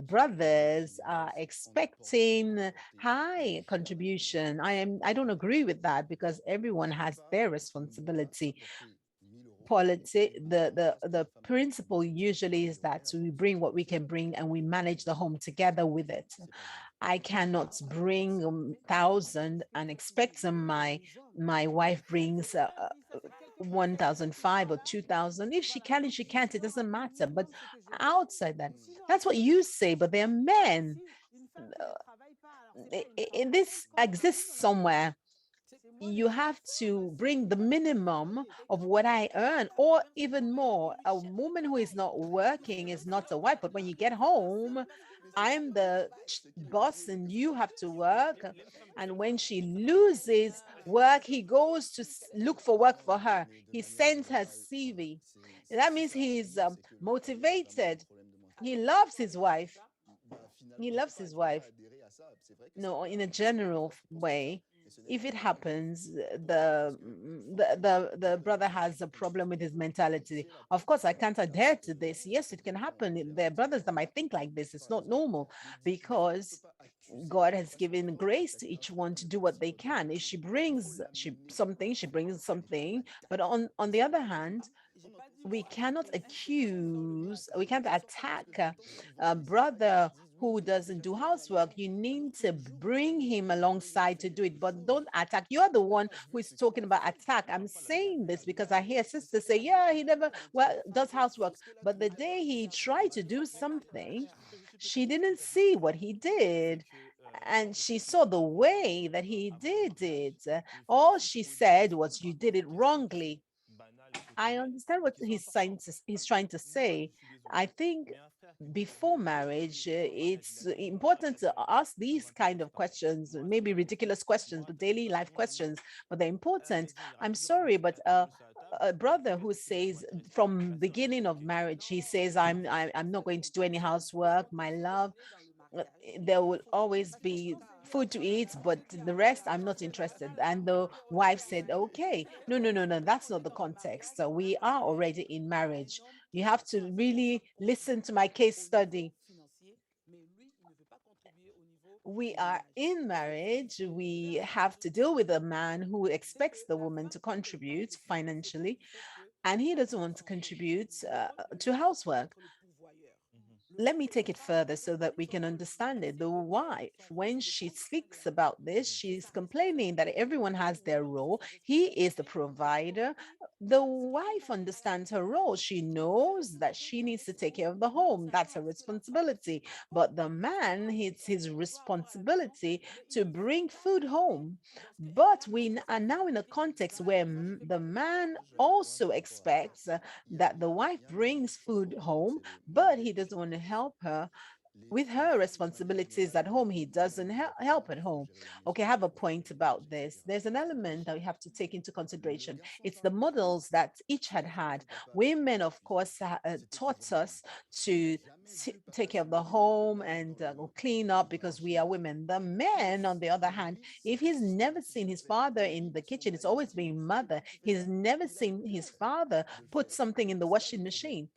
brothers are expecting high contribution. I don't agree with that because everyone has their responsibility. The principle usually is that we bring what we can bring and we manage the home together with it. I cannot bring 1,000 and expect my wife brings 1,005 or 2,000. If she can, if she can't, it doesn't matter. But outside that, that's what you say. But they're men. This exists somewhere. You have to bring the minimum of what I earn or even more. A woman who is not working is not a wife, but when you get home, I'm the boss and you have to work. And when she loses work, he goes to look for work for her. He sends her CV. That means he's motivated. He loves his wife. He loves his wife. No, in a general way. if it happens, the brother has a problem with his mentality. Of course, I can't adhere to this. Yes, it can happen. There are brothers that might think like this. It's not normal because God has given grace to each one to do what they can. If she brings something. But on the other hand, we cannot accuse, we can't attack a brother who doesn't do housework. You need to bring him alongside to do it, but don't attack. You're the one who is talking about attack. I'm saying this because I hear sisters say, yeah, he never does housework. But the day he tried to do something, she didn't see what he did. And she saw the way that he did it. All she said was, you did it wrongly. I understand what he's trying to say. I think before marriage, it's important to ask these kind of questions, maybe ridiculous questions, but daily life questions, but they're important. I'm sorry, but a brother who says from beginning of marriage, he says, I'm not going to do any housework, my love, there will always be food to eat, but the rest I'm not interested. And the wife said, okay, no, no, no, no, that's not the context. So we are already in marriage. You have to really listen to my case study. We are in marriage. We have to deal with a man who expects the woman to contribute financially, and he doesn't want to contribute to housework. Let me take it further so that we can understand it. The wife, when she speaks about this, she's complaining that everyone has their role. He is the provider. The wife understands her role. She knows that she needs to take care of the home. That's her responsibility. But the man, it's his responsibility to bring food home. But we are now in a context where the man also expects that the wife brings food home, but he doesn't want to help her with her responsibilities at home. He doesn't help at home. Okay, I have a point about this. There's an element that we have to take into consideration. It's the models that each had. Women, of course, taught us to take care of the home and clean up because we are women. The man, on the other hand, if he's never seen his father in the kitchen, it's always been mother. He's never seen his father put something in the washing machine.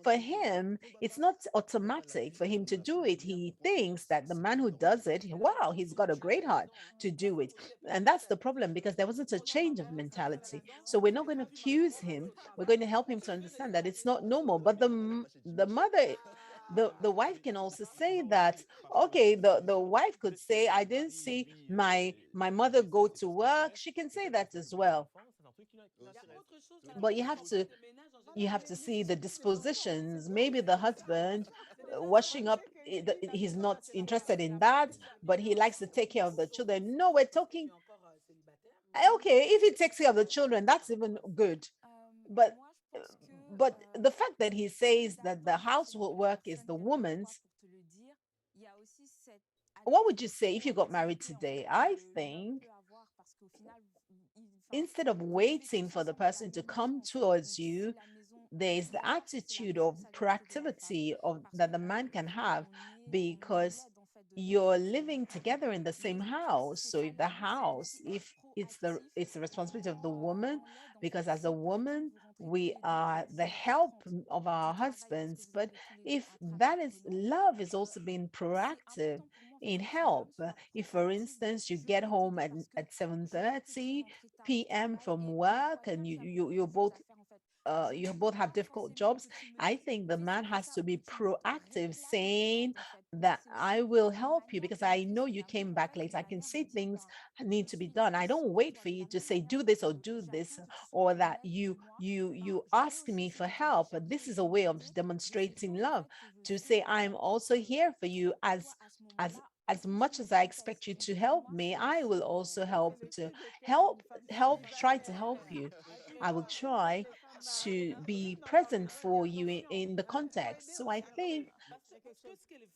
For him, it's not automatic for him to do it. He thinks that the man who does it, wow, he's got a great heart to do it. And that's the problem, because there wasn't a change of mentality. So we're not going to accuse him. We're going to help him to understand that it's not normal. But the mother, the wife can also say that, okay, the wife could say, I didn't see my mother go to work. She can say that as well. But you have to see the dispositions. Maybe the husband washing up, he's not interested in that, but he likes to take care of the children. No, we're talking, okay, if he takes care of the children, that's even good. But the fact that he says that the household work is the woman's, what would you say if you got married today? I think instead of waiting for the person to come towards you, there's the attitude of proactivity that the man can have, because you're living together in the same house. So if it's the responsibility of the woman, because as a woman, we are the help of our husbands. But if that is, love is also being proactive in help. If, for instance, you get home at 7:30 p.m. from work, and you both have difficult jobs, I think the man has to be proactive, saying that I will help you because I know you came back late. I can see things need to be done. I don't wait for you to say do this or do this, or that you ask me for help. But this is a way of demonstrating love, to say I'm also here for you. As much as I expect you to help me, I will also try to help you. I will try to be present for you in the context. So I think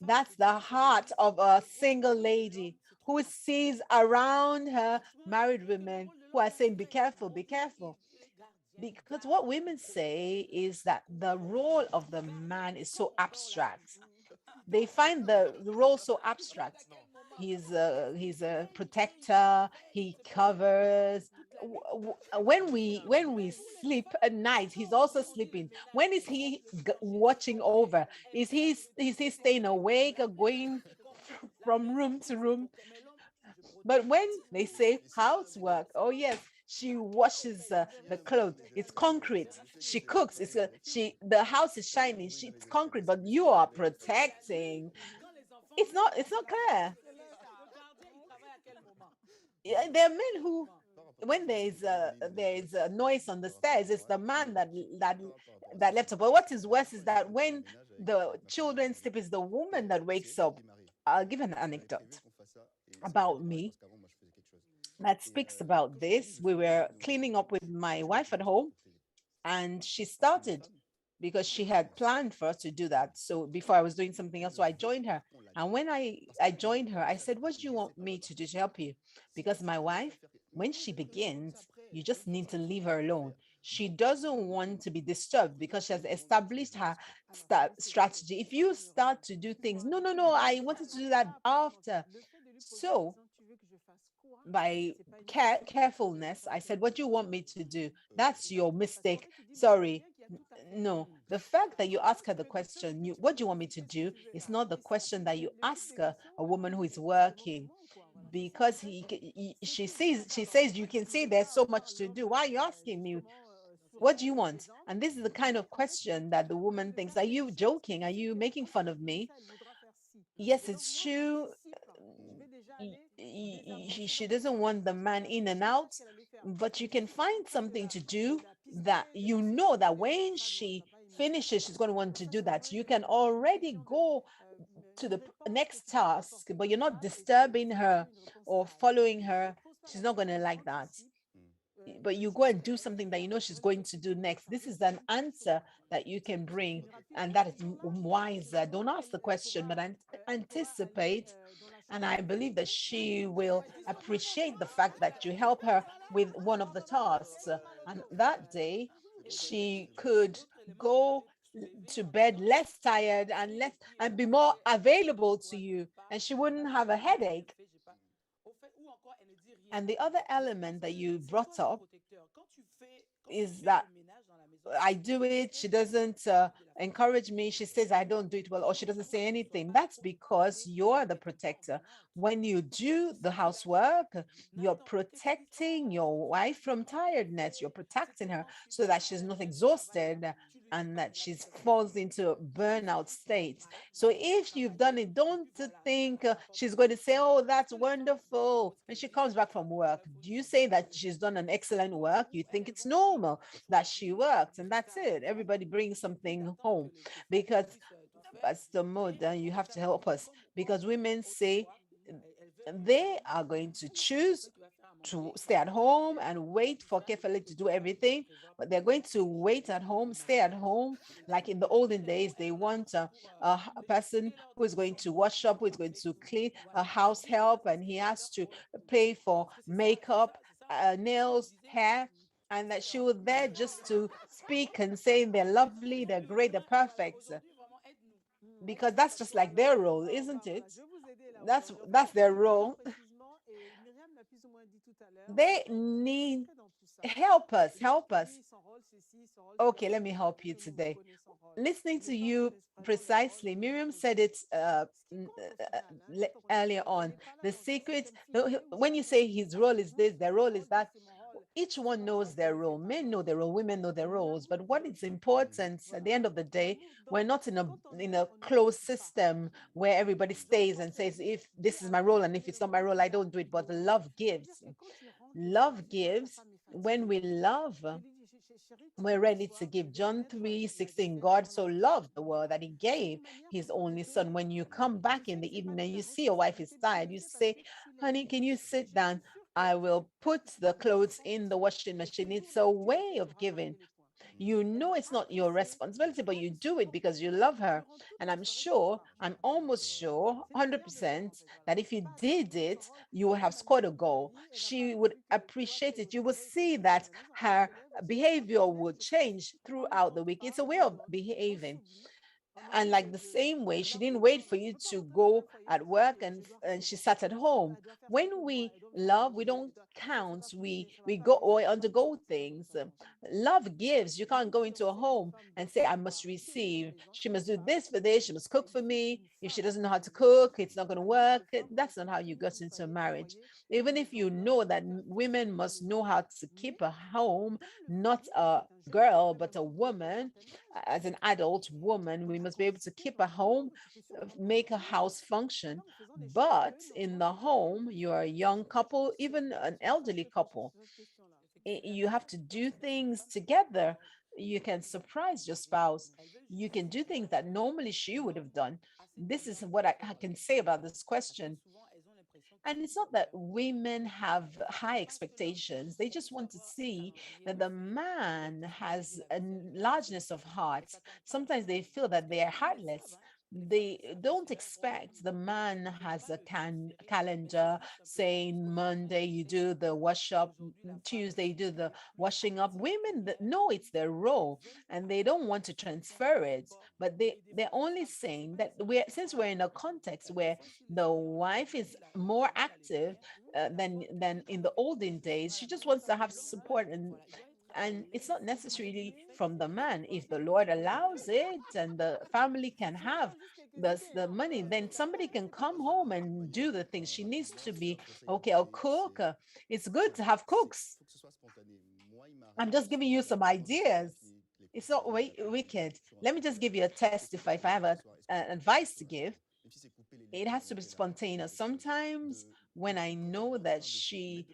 that's the heart of a single lady who sees around her married women who are saying, be careful, be careful. Because what women say is that the role of the man is so abstract. They find the role so abstract. He's a protector. He covers. When we sleep at night, he's also sleeping. When is he watching over? Is he staying awake or going from room to room? But when they say housework, oh yes, she washes the clothes. It's concrete. She cooks. The house is shining. It's concrete, but you are protecting. It's not clear. Yeah, there are men who, when there is a noise on the stairs, it's the man that left up. But what is worse is that when the children sleep, it's the woman that wakes up. I'll give an anecdote about me that speaks about this. We were cleaning up with my wife at home, and she started because she had planned for us to do that. So before I was doing something else, so I joined her. And when I joined her, I said, what do you want me to do to help you? Because my wife, when she begins, you just need to leave her alone. She doesn't want to be disturbed because she has established her strategy. If you start to do things, no, no, no, I wanted to do that after. So by carefulness, I said, what do you want me to do? That's your mistake. Sorry. No, the fact that you ask her the question, what do you want me to do? It's not the question that you ask a woman who is working, because she says, you can see there's so much to do. Why are you asking me? What do you want? And this is the kind of question that the woman thinks, are you joking? Are you making fun of me? Yes, it's true. She doesn't want the man in and out, but you can find something to do that you know that when she finishes, she's going to want to do that. You can already go to the next task, but you're not disturbing her or following her. She's not going to like that. But you go and do something that you know she's going to do next. This is an answer that you can bring, and that is wiser. Don't ask the question, but anticipate. And I believe that she will appreciate the fact that you help her with one of the tasks. And that day, she could go to bed less tired and be more available to you, and she wouldn't have a headache. And the other element that you brought up is that I do it, she doesn't encourage me, she says I don't do it well, or she doesn't say anything. That's because you're the protector. When you do the housework, you're protecting your wife from tiredness. You're protecting her so that she's not exhausted and that she falls into a burnout state. So if you've done it, don't think she's going to say, oh, that's wonderful. When she comes back from work, do you say that she's done an excellent work? You think it's normal that she worked, and that's it. Everybody brings something home, because as the mode, you have to help us, because women say they are going to choose to stay at home and wait for Kefele to do everything, but they're going to wait at home, stay at home. Like in the olden days, they want a person who is going to wash up, who is going to clean, a house help, and he has to pay for makeup, nails, hair, and that she was there just to speak and say they're lovely, they're great, they're perfect. Because that's just like their role, isn't it? That's their role. They need help us. Okay, let me help you today. Listening to you precisely, Miriam said it earlier on. The secret, when you say his role is this, their role is that, each one knows their role. Men know their role, women know their roles. But what is important at the end of the day, we're not in a closed system where everybody stays and says, if this is my role and if it's not my role, I don't do it. But love gives. Love gives. When we love, we're ready to give. John 3:16, God so loved the world that he gave his only son. When you come back in the evening and you see your wife is tired, you say, honey, can you sit down? I will put the clothes in the washing machine. It's a way of giving. You know it's not your responsibility, but you do it because you love her. And I'm almost sure, 100%, that if you did it, you would have scored a goal. She would appreciate it. You will see that her behavior would change throughout the week. It's a way of behaving. And like the same way, she didn't wait for you to go at work and she sat at home. When we love, we don't count. We go or undergo things. Love gives. You can't go into a home and say, I must receive. She must do this for this. She must cook for me. If she doesn't know how to cook, it's not going to work. That's not how you get into a marriage. Even if you know that women must know how to keep a home, not a girl, but a woman, as an adult woman, we must be able to keep a home, make a house function. But in the home, you're a young couple, even an elderly couple. You have to do things together. You can surprise your spouse. You can do things that normally she would have done. This is what I can say about this question. And it's not that women have high expectations. They just want to see that the man has a largeness of heart. Sometimes they feel that they are heartless. They don't expect the man has a calendar saying Monday you do the wash up, Tuesday you do the washing up. Women that know it's their role and they don't want to transfer it, but they're only saying that since we're in a context where the wife is more active than in the olden days. She just wants to have support, and it's not necessarily from the man. If the Lord allows it and the family can have the money, then somebody can come home and do the things. She needs to be, okay, I'll cook. It's good to have cooks. I'm just giving you some ideas. It's not wicked. Let me just give you a test. If I have an advice to give, it has to be spontaneous. Sometimes when I know that she's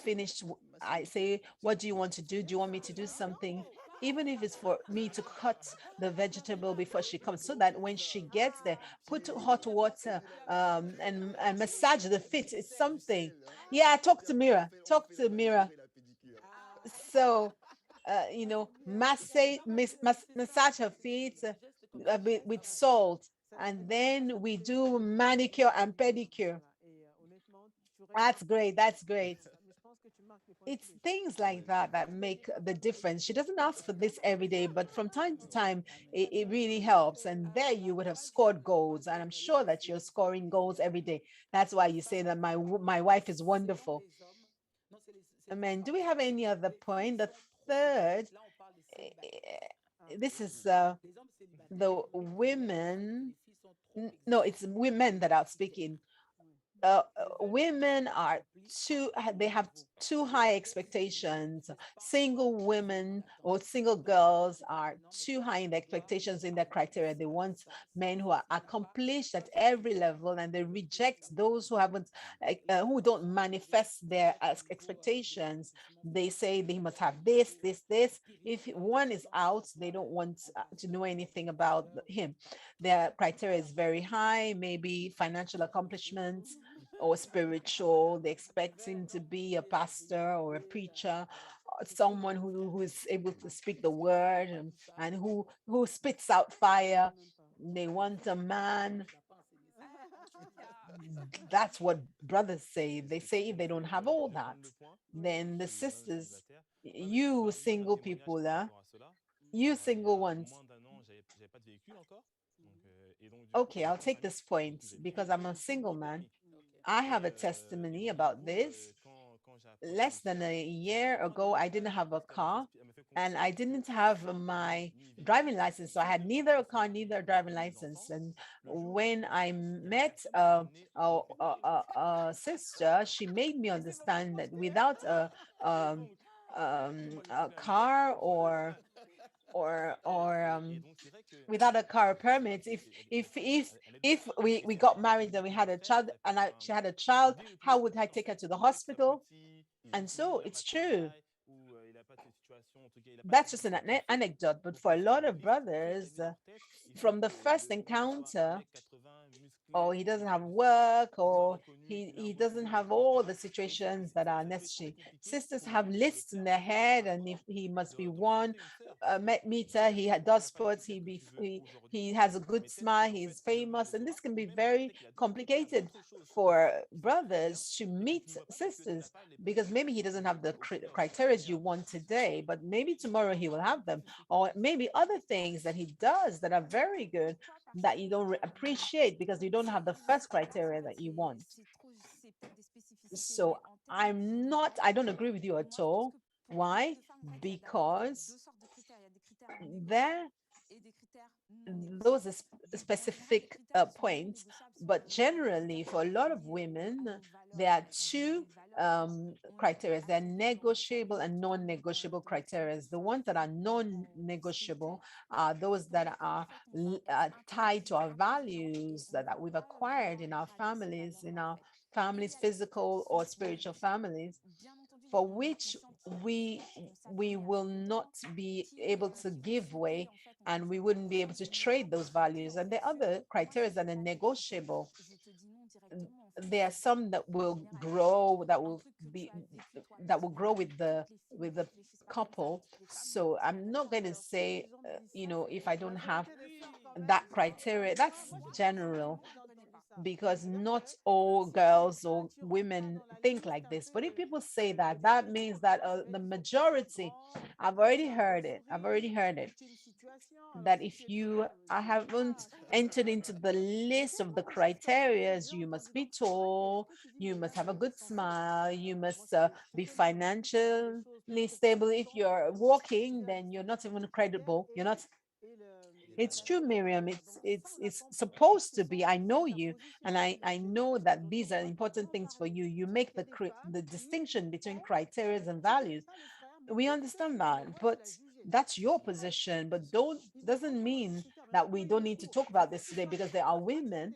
finished, I say, what do you want to do? Do you want me to do something? Even if it's for me to cut the vegetable before she comes, so that when she gets there, put hot water and massage the feet. It's something. Yeah, talk to Mira. Talk to Mira. So, massage her feet with salt, and then we do manicure and pedicure. That's great. That's great. It's things like that that make the difference. She doesn't ask for this every day, but from time to time, it really helps. And there you would have scored goals. And I'm sure that you're scoring goals every day. That's why you say that my wife is wonderful. Amen. Do we have any other point? The third, this is the women. No, it's women that are speaking. Women are they have too high expectations. Single women or single girls are too high in the expectations in their criteria. They want men who are accomplished at every level, and they reject those who haven't, who don't manifest their expectations. They say they must have this, this, this. If one is out, they don't want to know anything about him. Their criteria is very high, maybe financial accomplishments or spiritual. They expect him to be a pastor or a preacher, someone who is able to speak the word and who spits out fire. They want a man. That's what brothers say. They say if they don't have all that, then the sisters, you single people, you single ones. Okay, I'll take this point because I'm a single man. I have a testimony about this. Less than a year ago, I didn't have a car and I didn't have my driving license. So I had neither a car, neither a driving license. And when I met a sister, she made me understand that without a car or without a car permit, if we got married and we had a child and she had a child, how would I take her to the hospital? And so it's true. That's just an anecdote, but for a lot of brothers, from the first encounter, or he doesn't have work, or he doesn't have all the situations that are necessary. Sisters have lists in their head, and if he must be one meter, does sports, he has a good smile, he's famous, and this can be very complicated for brothers to meet sisters, because maybe he doesn't have the criteria you want today, but maybe tomorrow he will have them, or maybe other things that he does that are very good that you don't appreciate because you don't have the first criteria that you want. So I don't agree with you at all. Why? Because there those are specific points, but generally for a lot of women, there are two criteria. They're negotiable and non-negotiable criteria. The ones that are non-negotiable are those that are tied to our values that we've acquired in our families, physical or spiritual families, for which we will not be able to give way, and we wouldn't be able to trade those values. And the other criteria that are negotiable. There are some that will grow, that will grow with the couple. So I'm not going to say, if I don't have that criteria, that's general, because not all girls or women think like this. But if people say that, that means that the majority, I've already heard it, that if I haven't entered into the list of the criteria, you must be tall, you must have a good smile, you must be financially stable. If you're walking, then you're not even credible. You're not. It's true, Miriam. It's supposed to be. I know you, and I know that these are important things for you. You make the distinction between criteria and values. We understand that, but that's your position. But doesn't mean that we don't need to talk about this today, because there are women,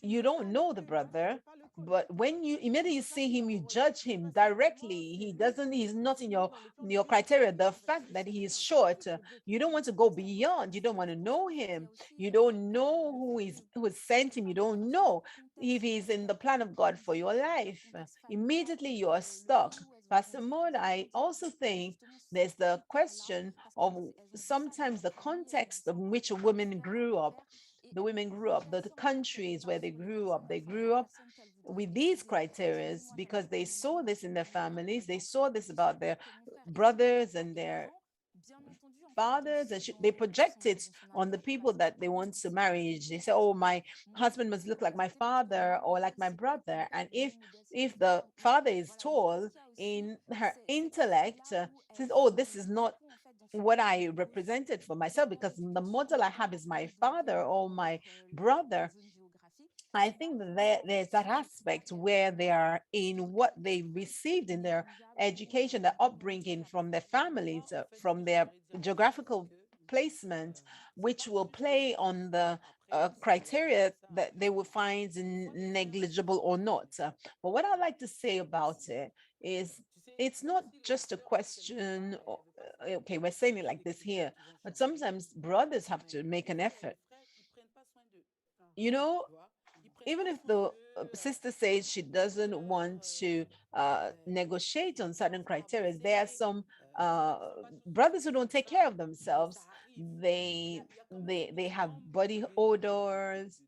you don't know the brother, but when you immediately see him, you judge him directly. He's not in your criteria. The fact that he is short, you don't want to go beyond. You don't want to know him. You don't know who has sent him. You don't know if he's in the plan of God for your life. Immediately you are stuck. Pastor Maud, I also think there's the question of sometimes the context of which a woman grew up. The women grew up, the countries where they grew up with these criteria, because they saw this in their families, they saw this about their brothers and their fathers, and they project it on the people that they want to marry. They say, oh, my husband must look like my father or like my brother. And if the father is tall, in her intellect, says, oh, this is not what I represented for myself, because the model I have is my father or my brother. I think that there's that aspect where they are in what they received in their education, their upbringing from their families, from their geographical placement, which will play on the criteria that they will find negligible or not. But what I like to say about it is, it's not just a question, okay, we're saying it like this here, but sometimes brothers have to make an effort. You know, even if the sister says she doesn't want to negotiate on certain criteria, there are some brothers who don't take care of themselves. They have body odors,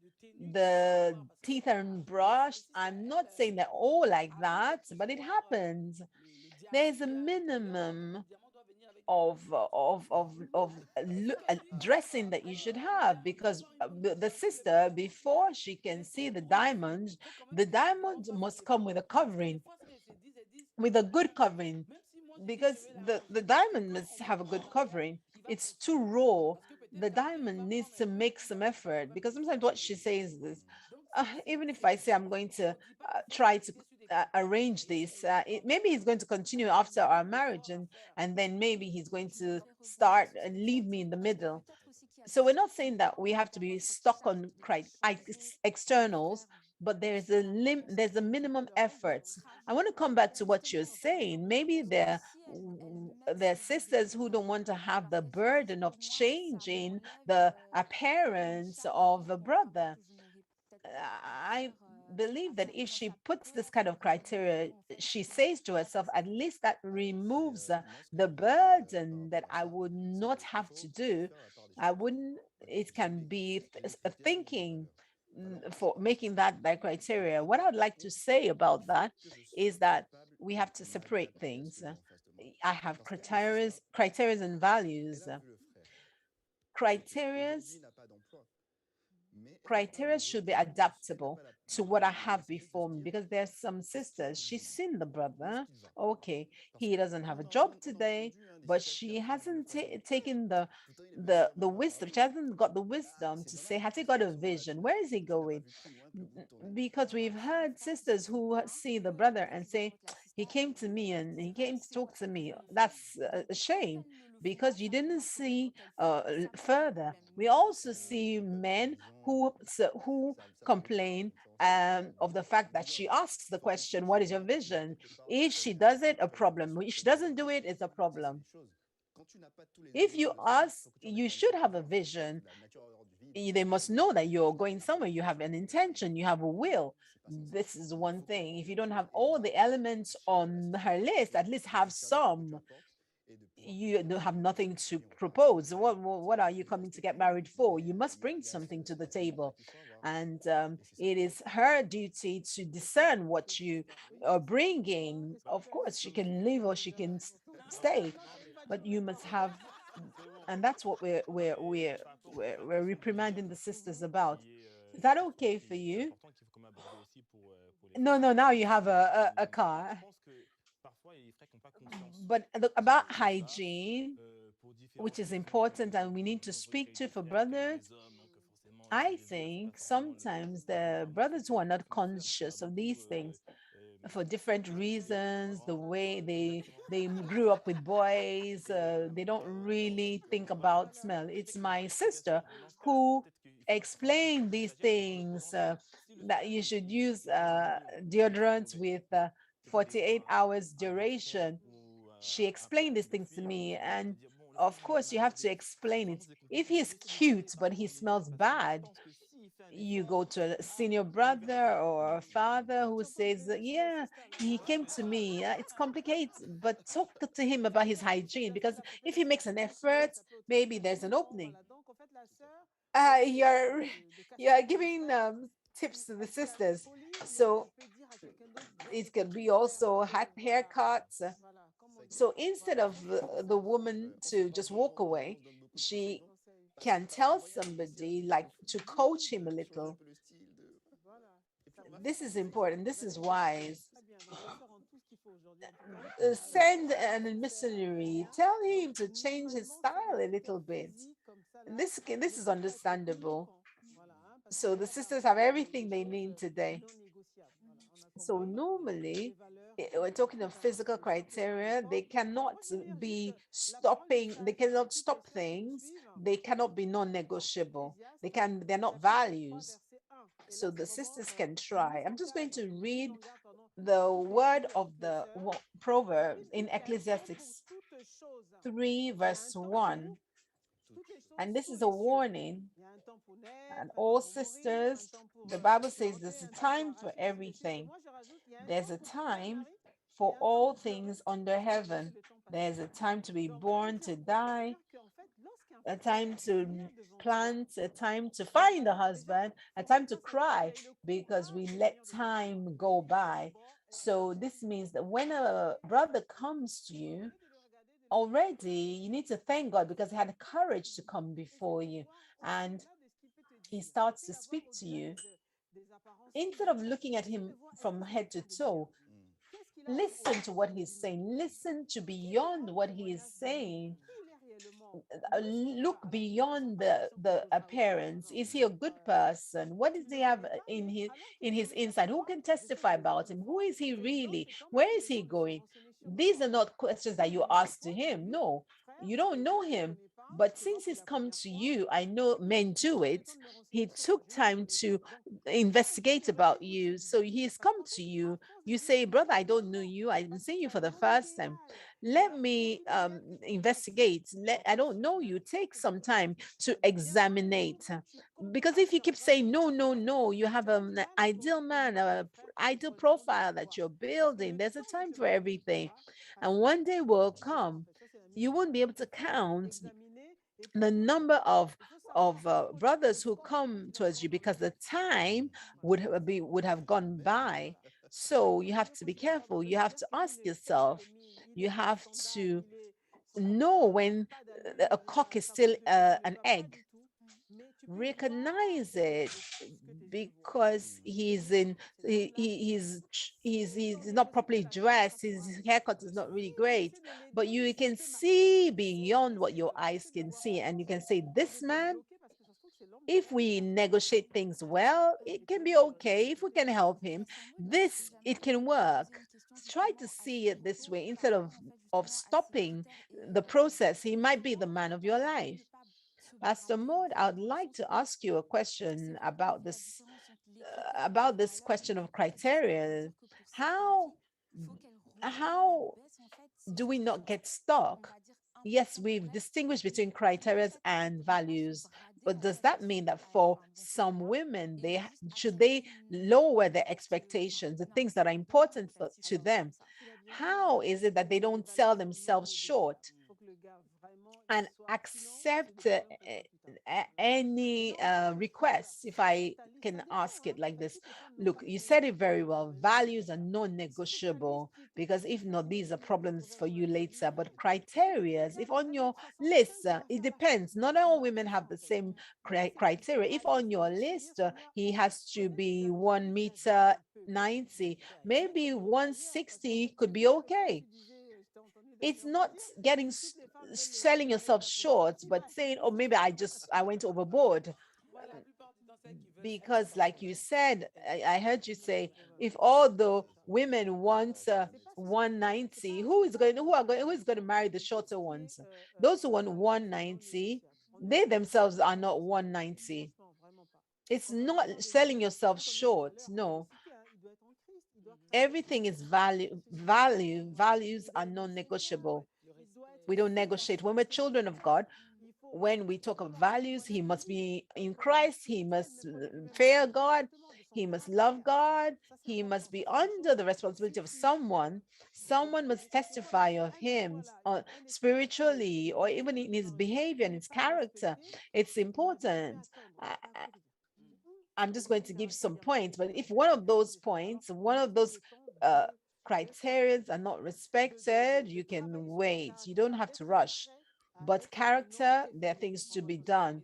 the teeth aren't brushed. I'm not saying they're all like that, but it happens. There's a minimum of dressing that you should have, because the sister, before she can see the diamond must come with a covering, with a good covering, because the diamond must have a good covering. It's too raw. The diamond needs to make some effort, because sometimes what she says is, even if I say I'm going to try to arrange this, maybe he's going to continue after our marriage, and then maybe he's going to start and leave me in the middle. So we're not saying that we have to be stuck on externals, but there's a minimum efforts. I want to come back to what you're saying. Maybe there are sisters who don't want to have the burden of changing the appearance of a brother. I believe that if she puts this kind of criteria, she says to herself, at least that removes the burden that I would not have to do. I wouldn't, it can be a thinking for making that criteria. What I'd like to say about that is that we have to separate things. I have criteria and values. Criteria Criteria should be adaptable to what I have before me, because there's some sisters, she's seen the brother. Okay, he doesn't have a job today, but she hasn't taken the wisdom. She hasn't got the wisdom to say, has he got a vision? Where is he going? Because we've heard sisters who see the brother and say, he came to me and he came to talk to me. That's a shame, because you didn't see further. We also see men who complain of the fact that she asks the question, what is your vision? If she does it, a problem. If she doesn't do it, it's a problem. If you ask, you should have a vision. They must know that you're going somewhere. You have an intention, you have a will. This is one thing. If you don't have all the elements on her list, at least have some. You don't have nothing to propose. What are you coming to get married for? You must bring something to the table. And it is her duty to discern what you are bringing. Of course, she can leave or she can stay, but you must have, and that's what we're reprimanding the sisters about. Is that okay for you? No, now you have a car. But about hygiene, which is important and we need to speak to for brothers, I think sometimes the brothers who are not conscious of these things for different reasons, the way they grew up with boys, they don't really think about smell. It's my sister who explained these things, that you should use deodorants with 48 hours duration. She explained these things to me, and of course you have to explain it. If he's cute but he smells bad, you go to a senior brother or a father who says, yeah, he came to me. It's complicated, but talk to him about his hygiene, because if he makes an effort, maybe there's an opening. You're giving tips to the sisters. So it could be also haircuts. So instead of the woman to just walk away, she can tell somebody, like, to coach him a little. This is important. This is wise. Send an missionary. Tell him to change his style a little bit. This is understandable. So the sisters have everything they need today. So normally, we're talking of physical criteria. They cannot be stopping. They cannot stop things. They cannot be non-negotiable. They're not values. So the sisters can try. I'm just going to read the word of the proverb in Ecclesiastes 3 verse 1. And this is a warning. And all sisters, the Bible says there's a time for everything. There's a time for all things under heaven. There's a time to be born, to die, a time to plant, a time to find a husband, a time to cry because we let time go by. So this means that when a brother comes to you, already you need to thank God because he had the courage to come before you, and he starts to speak to you. Instead of looking at him from head to toe, listen to what he's saying. Listen to beyond what he is saying. Look beyond the appearance. Is he a good person? What does he have in his inside? Who can testify about him? Who is he really? Where is he going? These are not questions that you ask to him. No, you don't know him, But since he's come to you, I know men do it. He took time to investigate about you. So he's come to you. You say, brother, I don't know you. I'm seeing you for the first time. Let me investigate. I don't know you. Take some time to examine. Because if you keep saying, no, no, no, you have an ideal man, a ideal profile that you're building. There's a time for everything. And one day will come, you won't be able to count the number of brothers who come towards you because the time would have gone by. So you have to be careful. You have to ask yourself. You have to know when a cock is still an egg. Recognize it because he's not properly dressed, his haircut is not really great, but you can see beyond what your eyes can see, and you can say, this man, if we negotiate things well, it can be okay. If we can help him, it can work. Try to see it this way instead of stopping the process. He might be the man of your life. Pastor Maud, I would like to ask you a question about this question of criteria. How do we not get stuck? Yes, we've distinguished between criteria and values, but does that mean that for some women, should they lower their expectations, the things that are important to them? How is it that they don't sell themselves short and accept any requests, if I can ask it like this? Look, you said it very well. Values are non-negotiable, because if not, these are problems for you later. But criteria, if on your list, it depends. Not all women have the same criteria. If on your list, he has to be 1 meter 90, maybe 160 could be okay. It's not selling yourself short, but saying, oh, maybe I went overboard. Because like you said, I heard you say, if all the women want 190, who is going to marry the shorter ones? Those who want 190, they themselves are not 190. It's not selling yourself short. No. Everything is value. Values are non-negotiable. We don't negotiate. When we're children of God, when we talk of values, he must be in Christ, he must fear God, he must love God, he must be under the responsibility of someone. Someone must testify of him spiritually, or even in his behavior and his character. It's important. I'm just going to give some points, but if one of those points, one of those criteria are not respected, you can wait. You don't have to rush. But character, there are things to be done.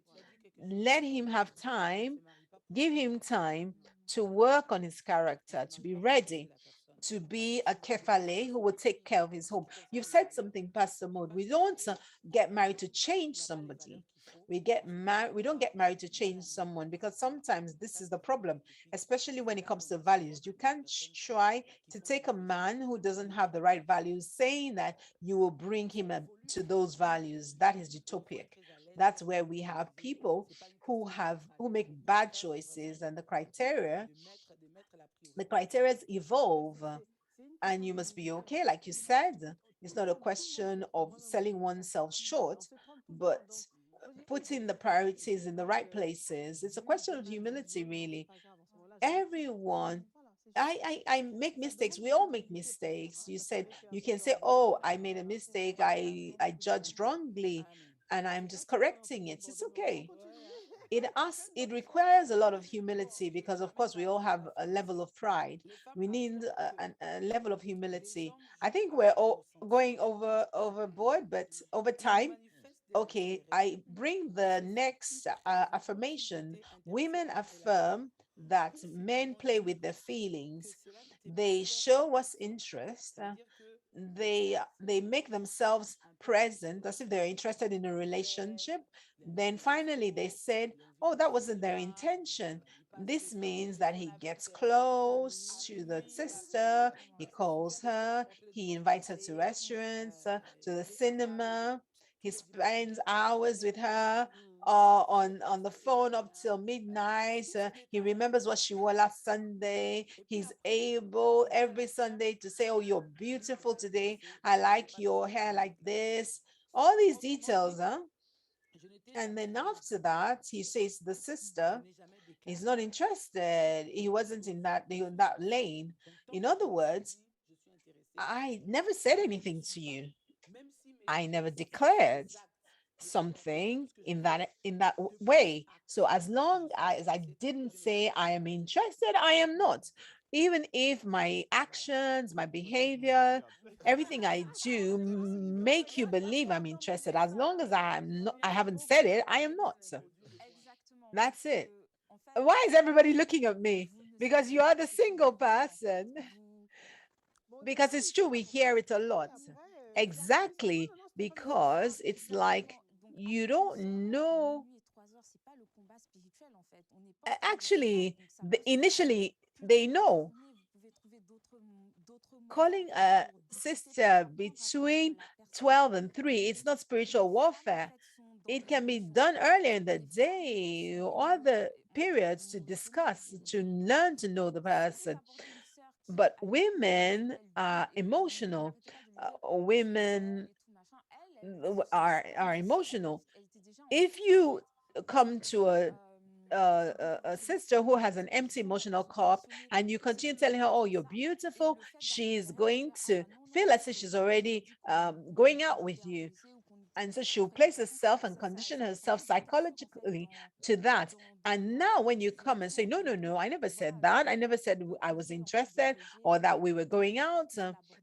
Let him have time, give him time to work on his character, to be ready, to be a kefale who will take care of his home. You've said something, Pastor Maud. We don't get married to change somebody. We don't get married to change someone, because sometimes this is the problem, especially when it comes to values. You can't try to take a man who doesn't have the right values, saying that you will bring him to those values. That is utopic. That's where we have people who make bad choices, and the criteria evolve, and you must be okay. Like you said, it's not a question of selling oneself short, but putting the priorities in the right places. It's a question of humility, really. Everyone, I make mistakes. We all make mistakes. You said, you can say, oh, I made a mistake. I judged wrongly, and I'm just correcting it. It's okay. It requires a lot of humility, because of course we all have a level of pride. We need a level of humility. I think we're all going overboard, but over time. Okay, I bring the next affirmation. Women affirm that men play with their feelings. They show us interest. They make themselves present as if they're interested in a relationship. Then finally they said, oh, that wasn't their intention. This means that he gets close to the sister, he calls her, he invites her to restaurants, to the cinema. He spends hours with her on the phone up till midnight. He remembers what she wore last Sunday. He's able every Sunday to say, oh, you're beautiful today. I like your hair like this. All these details, huh? And then after that, he says the sister is not interested. He wasn't in that lane. In other words, I never said anything to you. I never declared something in that way. So as long as I didn't say I am interested, I am not. Even if my actions, my behavior, everything I do make you believe I'm interested, as long as I haven't said it, I am not. That's it. Why is everybody looking at me? Because you are the single person. Because it's true, we hear it a lot. Exactly, because it's like you don't know. Actually, initially, they know. Calling a sister between 12 and 3, it's not spiritual warfare. It can be done earlier in the day or other periods to discuss, to learn to know the person. But women are emotional. Women are emotional. If you come to a sister who has an empty emotional cup and you continue telling her, oh, you're beautiful, she's going to feel as if she's already going out with you. And so she'll place herself and condition herself psychologically to that. And now when you come and say, no, no, no, I never said that. I never said I was interested or that we were going out.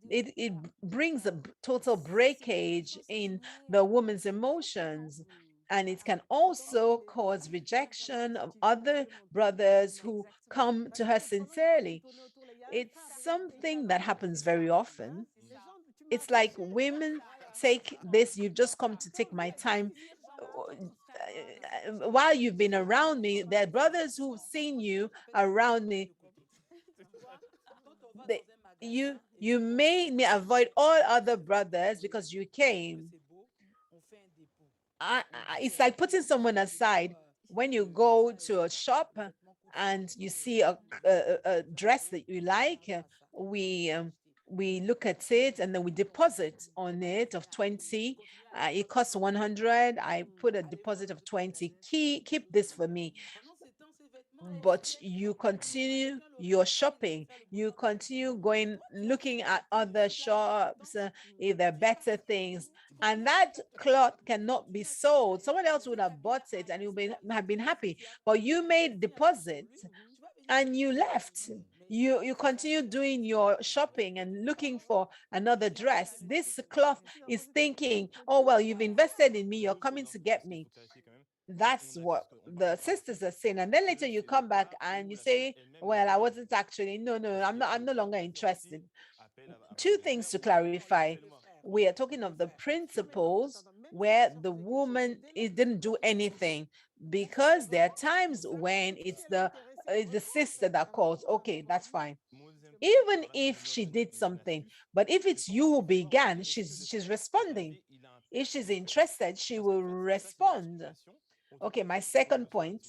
It brings a total breakage in the woman's emotions. And it can also cause rejection of other brothers who come to her sincerely. It's something that happens very often. It's like women take this, you've just come to take my time. While you've been around me, there are brothers who've seen you around me. You made me avoid all other brothers because you came. It's like putting someone aside. When you go to a shop and you see a dress that you like, we look at it and then we deposit on it of 20. It costs 100. I put a deposit of 20. Keep this for me. But you continue your shopping. You continue going, looking at other shops, if there are better things. And that cloth cannot be sold. Someone else would have bought it and you would have been happy. But you made deposits and you left. You continue doing your shopping and looking for another dress. This cloth is thinking, oh, well, you've invested in me. You're coming to get me. That's what the sisters are saying. And then later you come back and you say, well, I wasn't actually, no, I'm no longer interested. Two things to clarify. We are talking of the principles where the woman didn't do anything, because there are times when it's the sister that calls. Okay, that's fine. Even if she did something, but if it's you who began, she's responding. If she's interested, she will respond. Okay, my second point,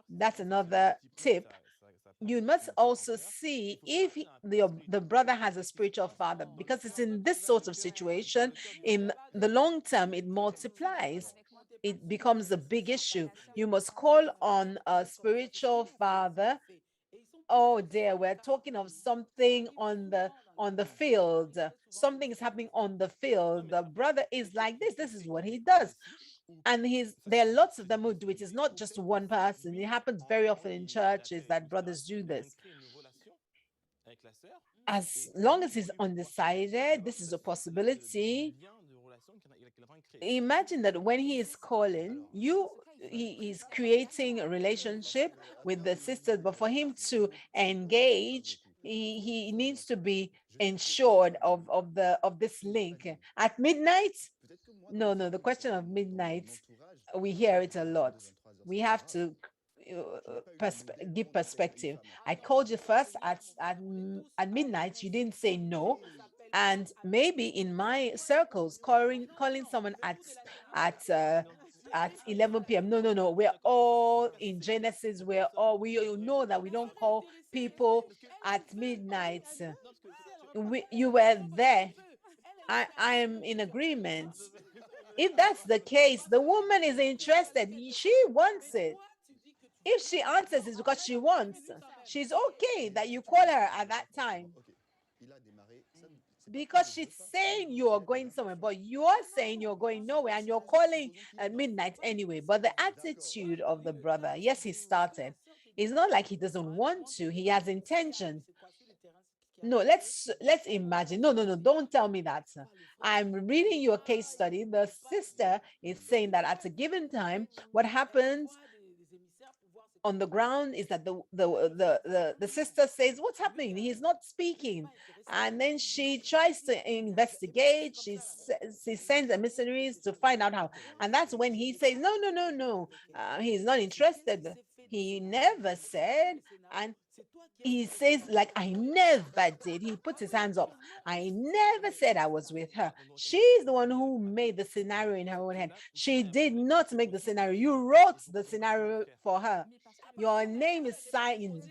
that's another tip. You must also see if the brother has a spiritual father, because it's in this sort of situation, in the long term, it multiplies. It becomes a big issue. You must call on a spiritual father. Oh dear, we're talking of something on the field. Something is happening on the field. The brother is like this. This is what he does. And there are lots of them who do it. It's not just one person. It happens very often in churches that brothers do this. As long as he's undecided, this is a possibility. Imagine that when he is calling, he is creating a relationship with the sisters, but for him to engage, he needs to be ensured of this link. At midnight, no, the question of midnight, we hear it a lot. We have to give perspective. I called you first at midnight. You didn't say no. And maybe in my circles, calling someone at 11 p.m. No. We're all in Genesis. We know that we don't call people at midnight. You were there. I am in agreement. If that's the case, the woman is interested. She wants it. If she answers, it's because she wants. She's okay that you call her at that time. Because she's saying you are going somewhere, but you are saying you're going nowhere and you're calling at midnight anyway. But the attitude of the brother, yes, he started. It's not like he doesn't want to. He has intention. No, let's imagine. No, don't tell me that. I'm reading you a case study. The sister is saying that at a given time, what happens on the ground is that the sister says, what's happening? He's not speaking. And then she tries to investigate. She sends emissaries to find out how. And that's when he says, no. He's not interested. He never said. And he says, like, I never did. He puts his hands up. I never said I was with her. She's the one who made the scenario in her own head. She did not make the scenario. You wrote the scenario for her. Your name is signed.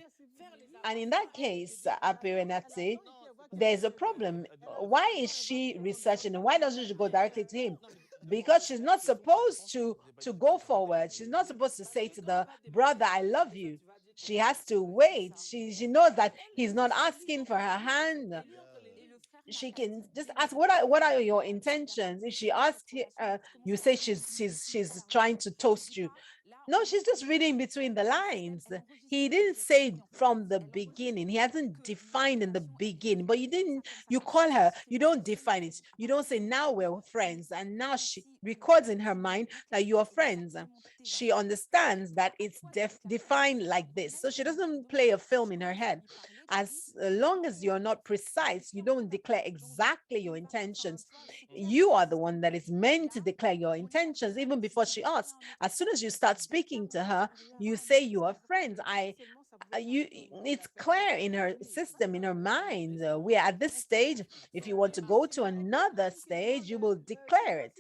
And in that case, Apirenati, there's a problem. Why is she researching? And why doesn't she go directly to him? Because she's not supposed to go forward. She's not supposed to say to the brother, I love you. She has to wait. She knows that he's not asking for her hand. She can just ask, what are your intentions? If she asks, you say she's trying to toast you. No, she's just reading between the lines. He didn't say from the beginning. He hasn't defined in the beginning, but you call her, you don't define it. You don't say, now we're friends. And now she records in her mind that you are friends. She understands that it's defined like this. So she doesn't play a film in her head. As long as you're not precise, you don't declare exactly your intentions. You are the one that is meant to declare your intentions even before she asks. As soon as you start speaking to her, you say you are friends. It's clear in her system, in her mind. We are at this stage. If you want to go to another stage, you will declare it.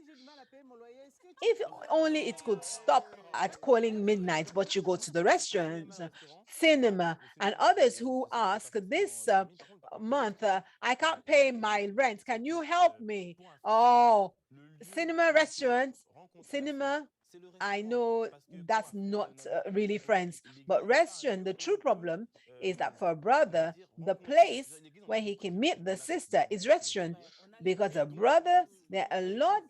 If only it could stop at calling midnight, but you go to the restaurants, cinema, and others who ask, this month, I can't pay my rent. Can you help me? Oh, cinema, restaurants, cinema. I know that's not really friends, but restaurant, the true problem is that for a brother, the place where he can meet the sister is restaurant, because a brother, there are a lot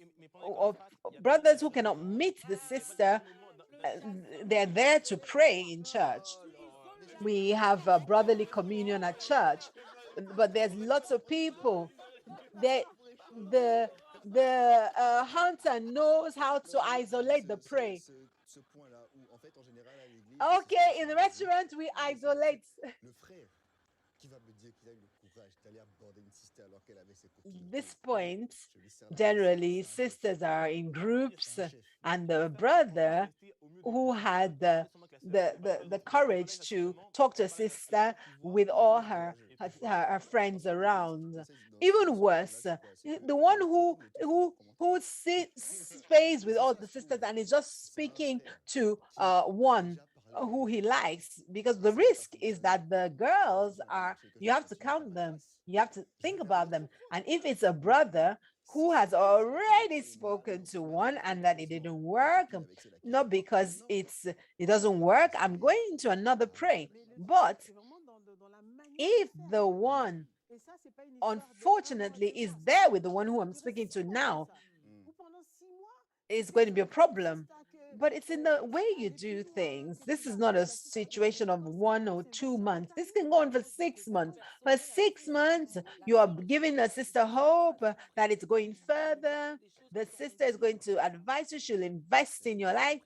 of brothers who cannot meet the sister. They're there to pray in church. We have a brotherly communion at church, but there's lots of people. The hunter knows how to isolate the prey. Okay, in the restaurant, we isolate. This point, generally, sisters are in groups, and the brother who had the courage to talk to a sister with all her friends around. Even worse, the one who stays with all the sisters and is just speaking to one who he likes, because the risk is that the girls you have to count them, you have to think about them. And if it's a brother who has already spoken to one and that it didn't work, not because it doesn't work, I'm going to another prey. But if the one, unfortunately, is there with the one who I'm speaking to now, it's going to be a problem. But it's in the way you do things. This is not a situation of 1 or 2 months. This can go on for 6 months. For 6 months, you are giving a sister hope that it's going further. The sister is going to advise you. She'll invest in your life.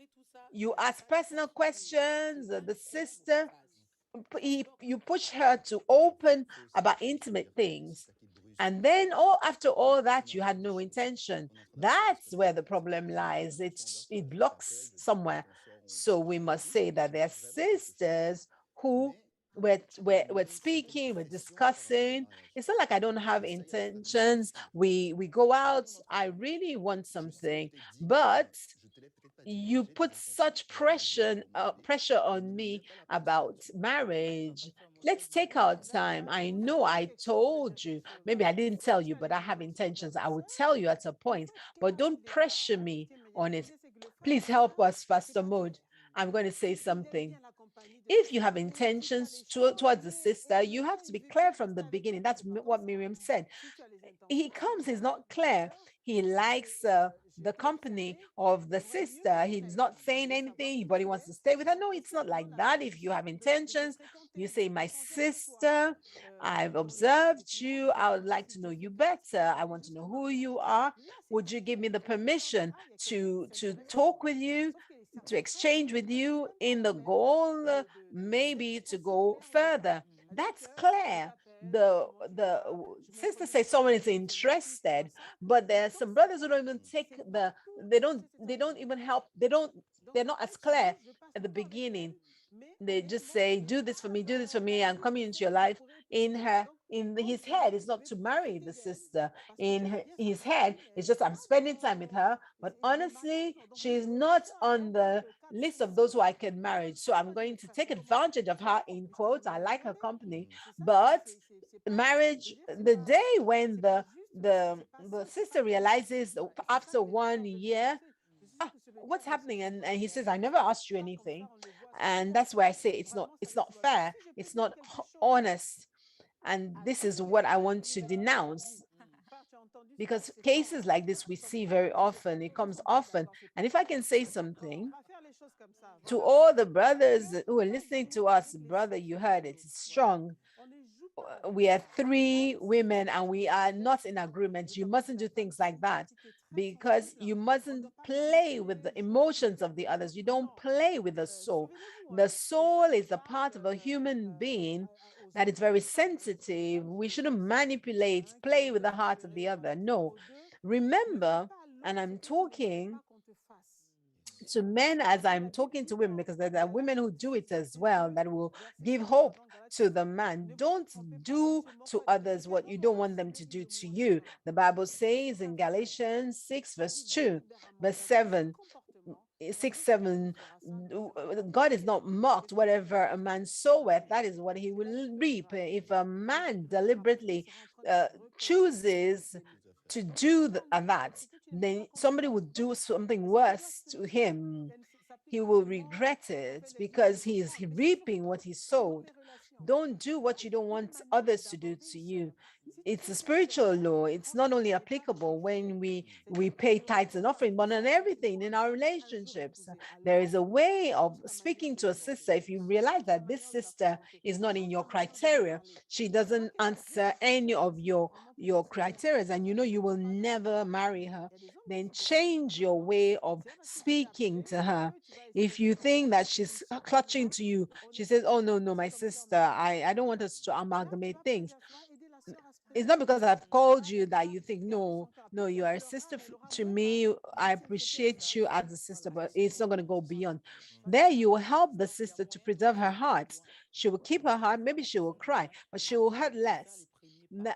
You ask personal questions. The sister, you push her to open about intimate things. And then, after all that, you had no intention. That's where the problem lies. It blocks somewhere. So we must say that there are sisters who we're speaking, we're discussing. It's not like I don't have intentions. We go out, I really want something, but you put such pressure on me about marriage. Let's take our time. I know I told you, maybe I didn't tell you, but I have intentions. I will tell you at a point, but don't pressure me on it. Please help us, Pastor Mode. I'm going to say something. If you have intentions towards the sister, you have to be clear from the beginning. That's what Miriam said. He comes, he's not clear. He likes the company of the sister. He's not saying anything, but he wants to stay with her. No, it's not like that. If you have intentions, you say, my sister, I've observed you. I would like to know you better. I want to know who you are. Would you give me the permission to talk with you, to exchange with you in the goal, maybe to go further? That's clear. The sister says someone is interested, but there are some brothers who don't even take they don't even help, they're not as clear at the beginning. They just say, do this for me, do this for me, I'm coming into your life. In his head, it's not to marry the sister. In his head, it's just, I'm spending time with her, but honestly, she's not on the list of those who I can marry, so I'm going to take advantage of her, in quotes. I like her company, but marriage, the day when the sister realizes after 1 year, what's happening, and he says, I never asked you anything. And that's why I say it's not fair, it's not honest. And this is what I want to denounce, because cases like this we see very often, it comes often. And if I can say something to all the brothers who are listening to us, brother, you heard it, it's strong. We are 3 women and we are not in agreement. You mustn't do things like that, because you mustn't play with the emotions of the others. You don't play with the soul. The soul is a part of a human being that is very sensitive. We shouldn't manipulate, play with the heart of the other. No. Remember, and I'm talking to men as I'm talking to women, because there are women who do it as well, that will give hope to the man. Don't do to others what you don't want them to do to you. The Bible says in Galatians 6 verse 2, verse 7, 6, 7, God is not mocked. Whatever a man soweth, that is what he will reap. If a man deliberately chooses to do that, then somebody will do something worse to him. He will regret it, because he is reaping what he sowed. Don't do what you don't want others to do to you. It's a spiritual law. It's not only applicable when we pay tithes and offering, but on everything in our relationships. There is a way of speaking to a sister. If you realize that this sister is not in your criteria, she doesn't answer any of your criteria, and you know you will never marry her, then change your way of speaking to her. If you think that she's clutching to you, she says, oh no, my sister, I don't want us to amalgamate things. It's not because I've called you that you think, no, you are a sister to me. I appreciate you as a sister, but it's not going to go beyond. There, you will help the sister to preserve her heart. She will keep her heart. Maybe she will cry, but she will hurt less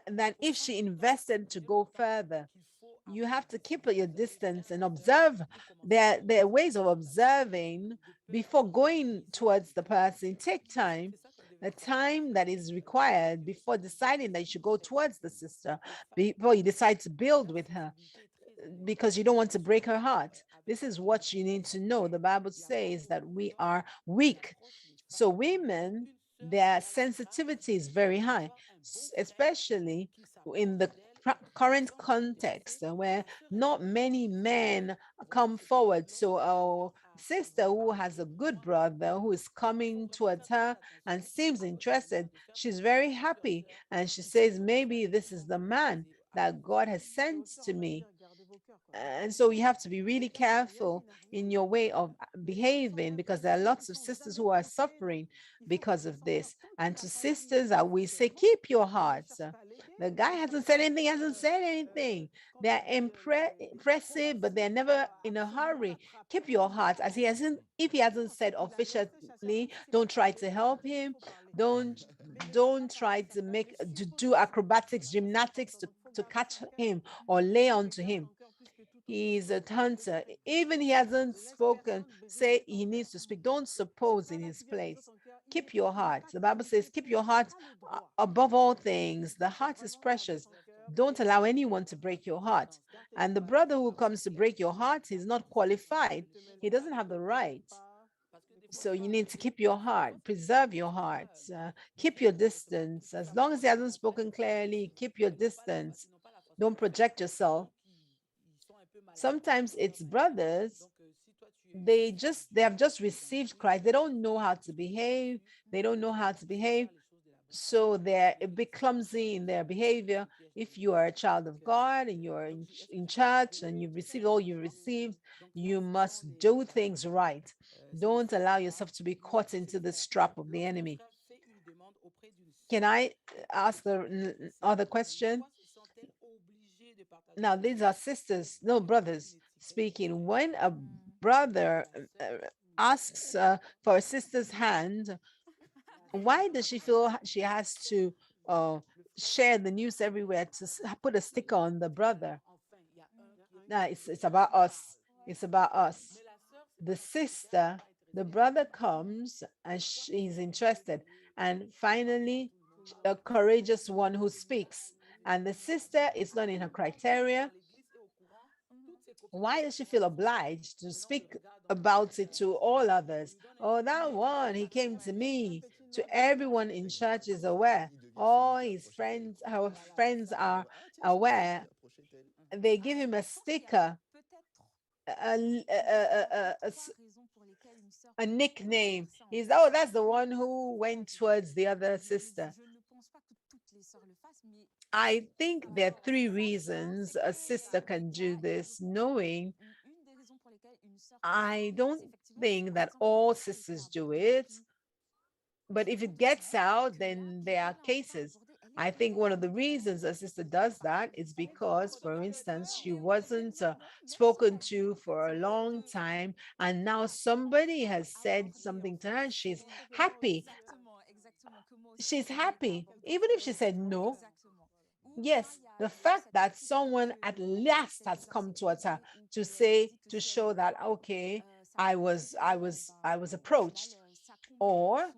than if she invested to go further. You have to keep your distance and observe. There are ways of observing before going towards the person. Take time, the time that is required before deciding that you should go towards the sister, before you decide to build with her, because you don't want to break her heart. This is what you need to know. The Bible says that we are weak. So women, their sensitivity is very high, especially in the current context where not many men come forward. So our sister who has a good brother who is coming towards her and seems interested, she's very happy, and she says, maybe this is the man that God has sent to me. And so you have to be really careful in your way of behaving, because there are lots of sisters who are suffering because of this. And to sisters, we say, keep your hearts, The guy hasn't said anything, hasn't said anything. They're impressive, but they're never in a hurry. Keep your heart. As he hasn't, if he hasn't said officially, don't try to help him. Don't don't try to do acrobatics, gymnastics to catch him or lay onto him. He's a hunter. Even he hasn't spoken, say he needs to speak. Don't suppose in his place. Keep your heart. The Bible says, keep your heart above all things. The heart is precious. Don't allow anyone to break your heart. And the brother who comes to break your heart, he's not qualified. He doesn't have the right. So you need to keep your heart, preserve your heart, keep your distance. As long as he hasn't spoken clearly, keep your distance. Don't project yourself. Sometimes it's brothers, they have just received Christ. They don't know how to behave. They don't know how to behave. So they're a bit clumsy in their behavior. If you are a child of God and you're in church and you've received all you received, you must do things right. Don't allow yourself to be caught into the trap of the enemy. Can I ask the other question? Now, these are sisters, no brothers speaking. When a brother asks for a sister's hand, why does she feel she has to share the news everywhere to put a sticker on the brother? No, it's about us. It's about us. The sister, the brother comes and she's interested. And finally, a courageous one who speaks. And the sister is not in her criteria. Why does she feel obliged to speak about it to all others? Oh, that one, he came to me. To everyone in church is aware. All his friends, her friends are aware. They give him a sticker, a nickname. He's, oh, that's the one who went towards the other sister. I think there are three reasons a sister can do this, knowing I don't think that all sisters do it, but if it gets out, then there are cases. I think one of the reasons a sister does that is because, for instance, she wasn't spoken to for a long time, and now somebody has said something to her. She's happy. She's happy, even if she said no. Yes, the fact that someone at last has come towards her to say, to show that, okay, I was approached. Or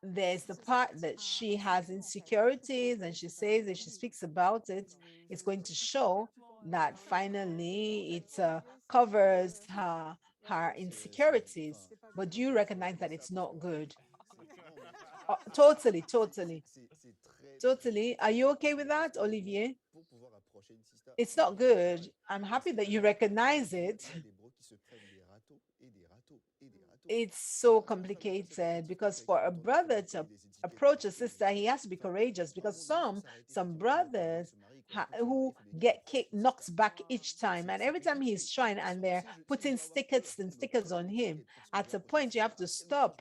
there's the part that she has insecurities and she says if she speaks about it, it's going to show that finally it covers her insecurities. But do you recognize that it's not good? Totally. Are you okay with that, Olivier? It's not good. I'm happy that you recognize it. It's so complicated because for a brother to approach a sister, he has to be courageous, because some brothers who get knocked back each time, and every time he's trying and they're putting stickers on him, at a point you have to stop.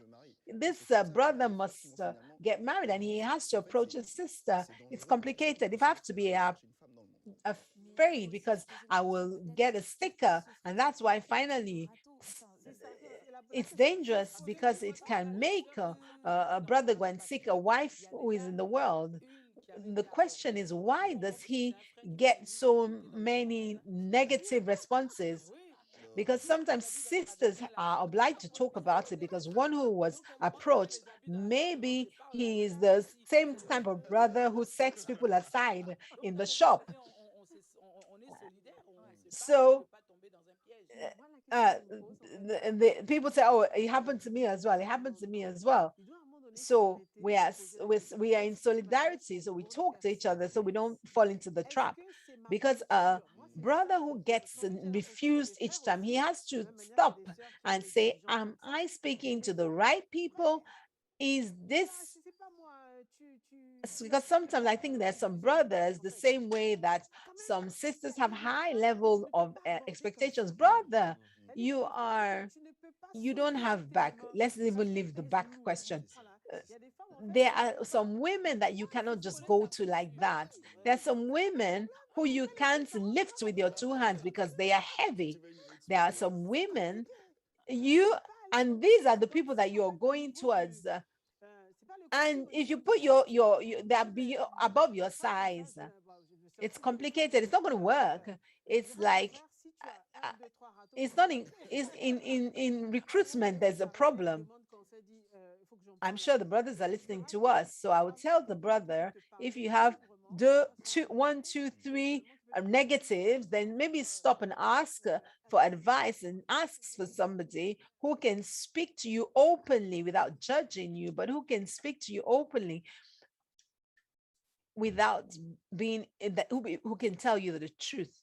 This brother must get married and he has to approach a sister. It's complicated. If I have to be afraid because I will get a sticker, and that's why finally it's dangerous, because it can make a brother go and seek a wife who is in the world. The question is, why does he get so many negative responses? Because sometimes sisters are obliged to talk about it, because one who was approached, maybe he is the same type of brother who sets people aside in the shop. So the people say, oh, it happened to me as well. It happened to me as well. So we are in solidarity. So we talk to each other so we don't fall into the trap. Because a brother who gets refused each time, he has to stop and say, am I speaking to the right people? Is this, because sometimes I think there's some brothers, the same way that some sisters have high level of expectations. Brother, you don't have back. Let's even leave the back question. there are some women that you cannot just go to like that. There are some women who you can't lift with your two hands because they are heavy. There are some women and these are the people that you're going towards. And if you put they're above your size, it's complicated. It's not going to work. It's like it's not in recruitment. There's a problem. I'm sure the brothers are listening to us, so I would tell the brother, if you have one, two, three negatives, then maybe stop and ask for advice and asks for somebody who can speak to you openly without judging you, but who can speak to you openly without being who can tell you the truth.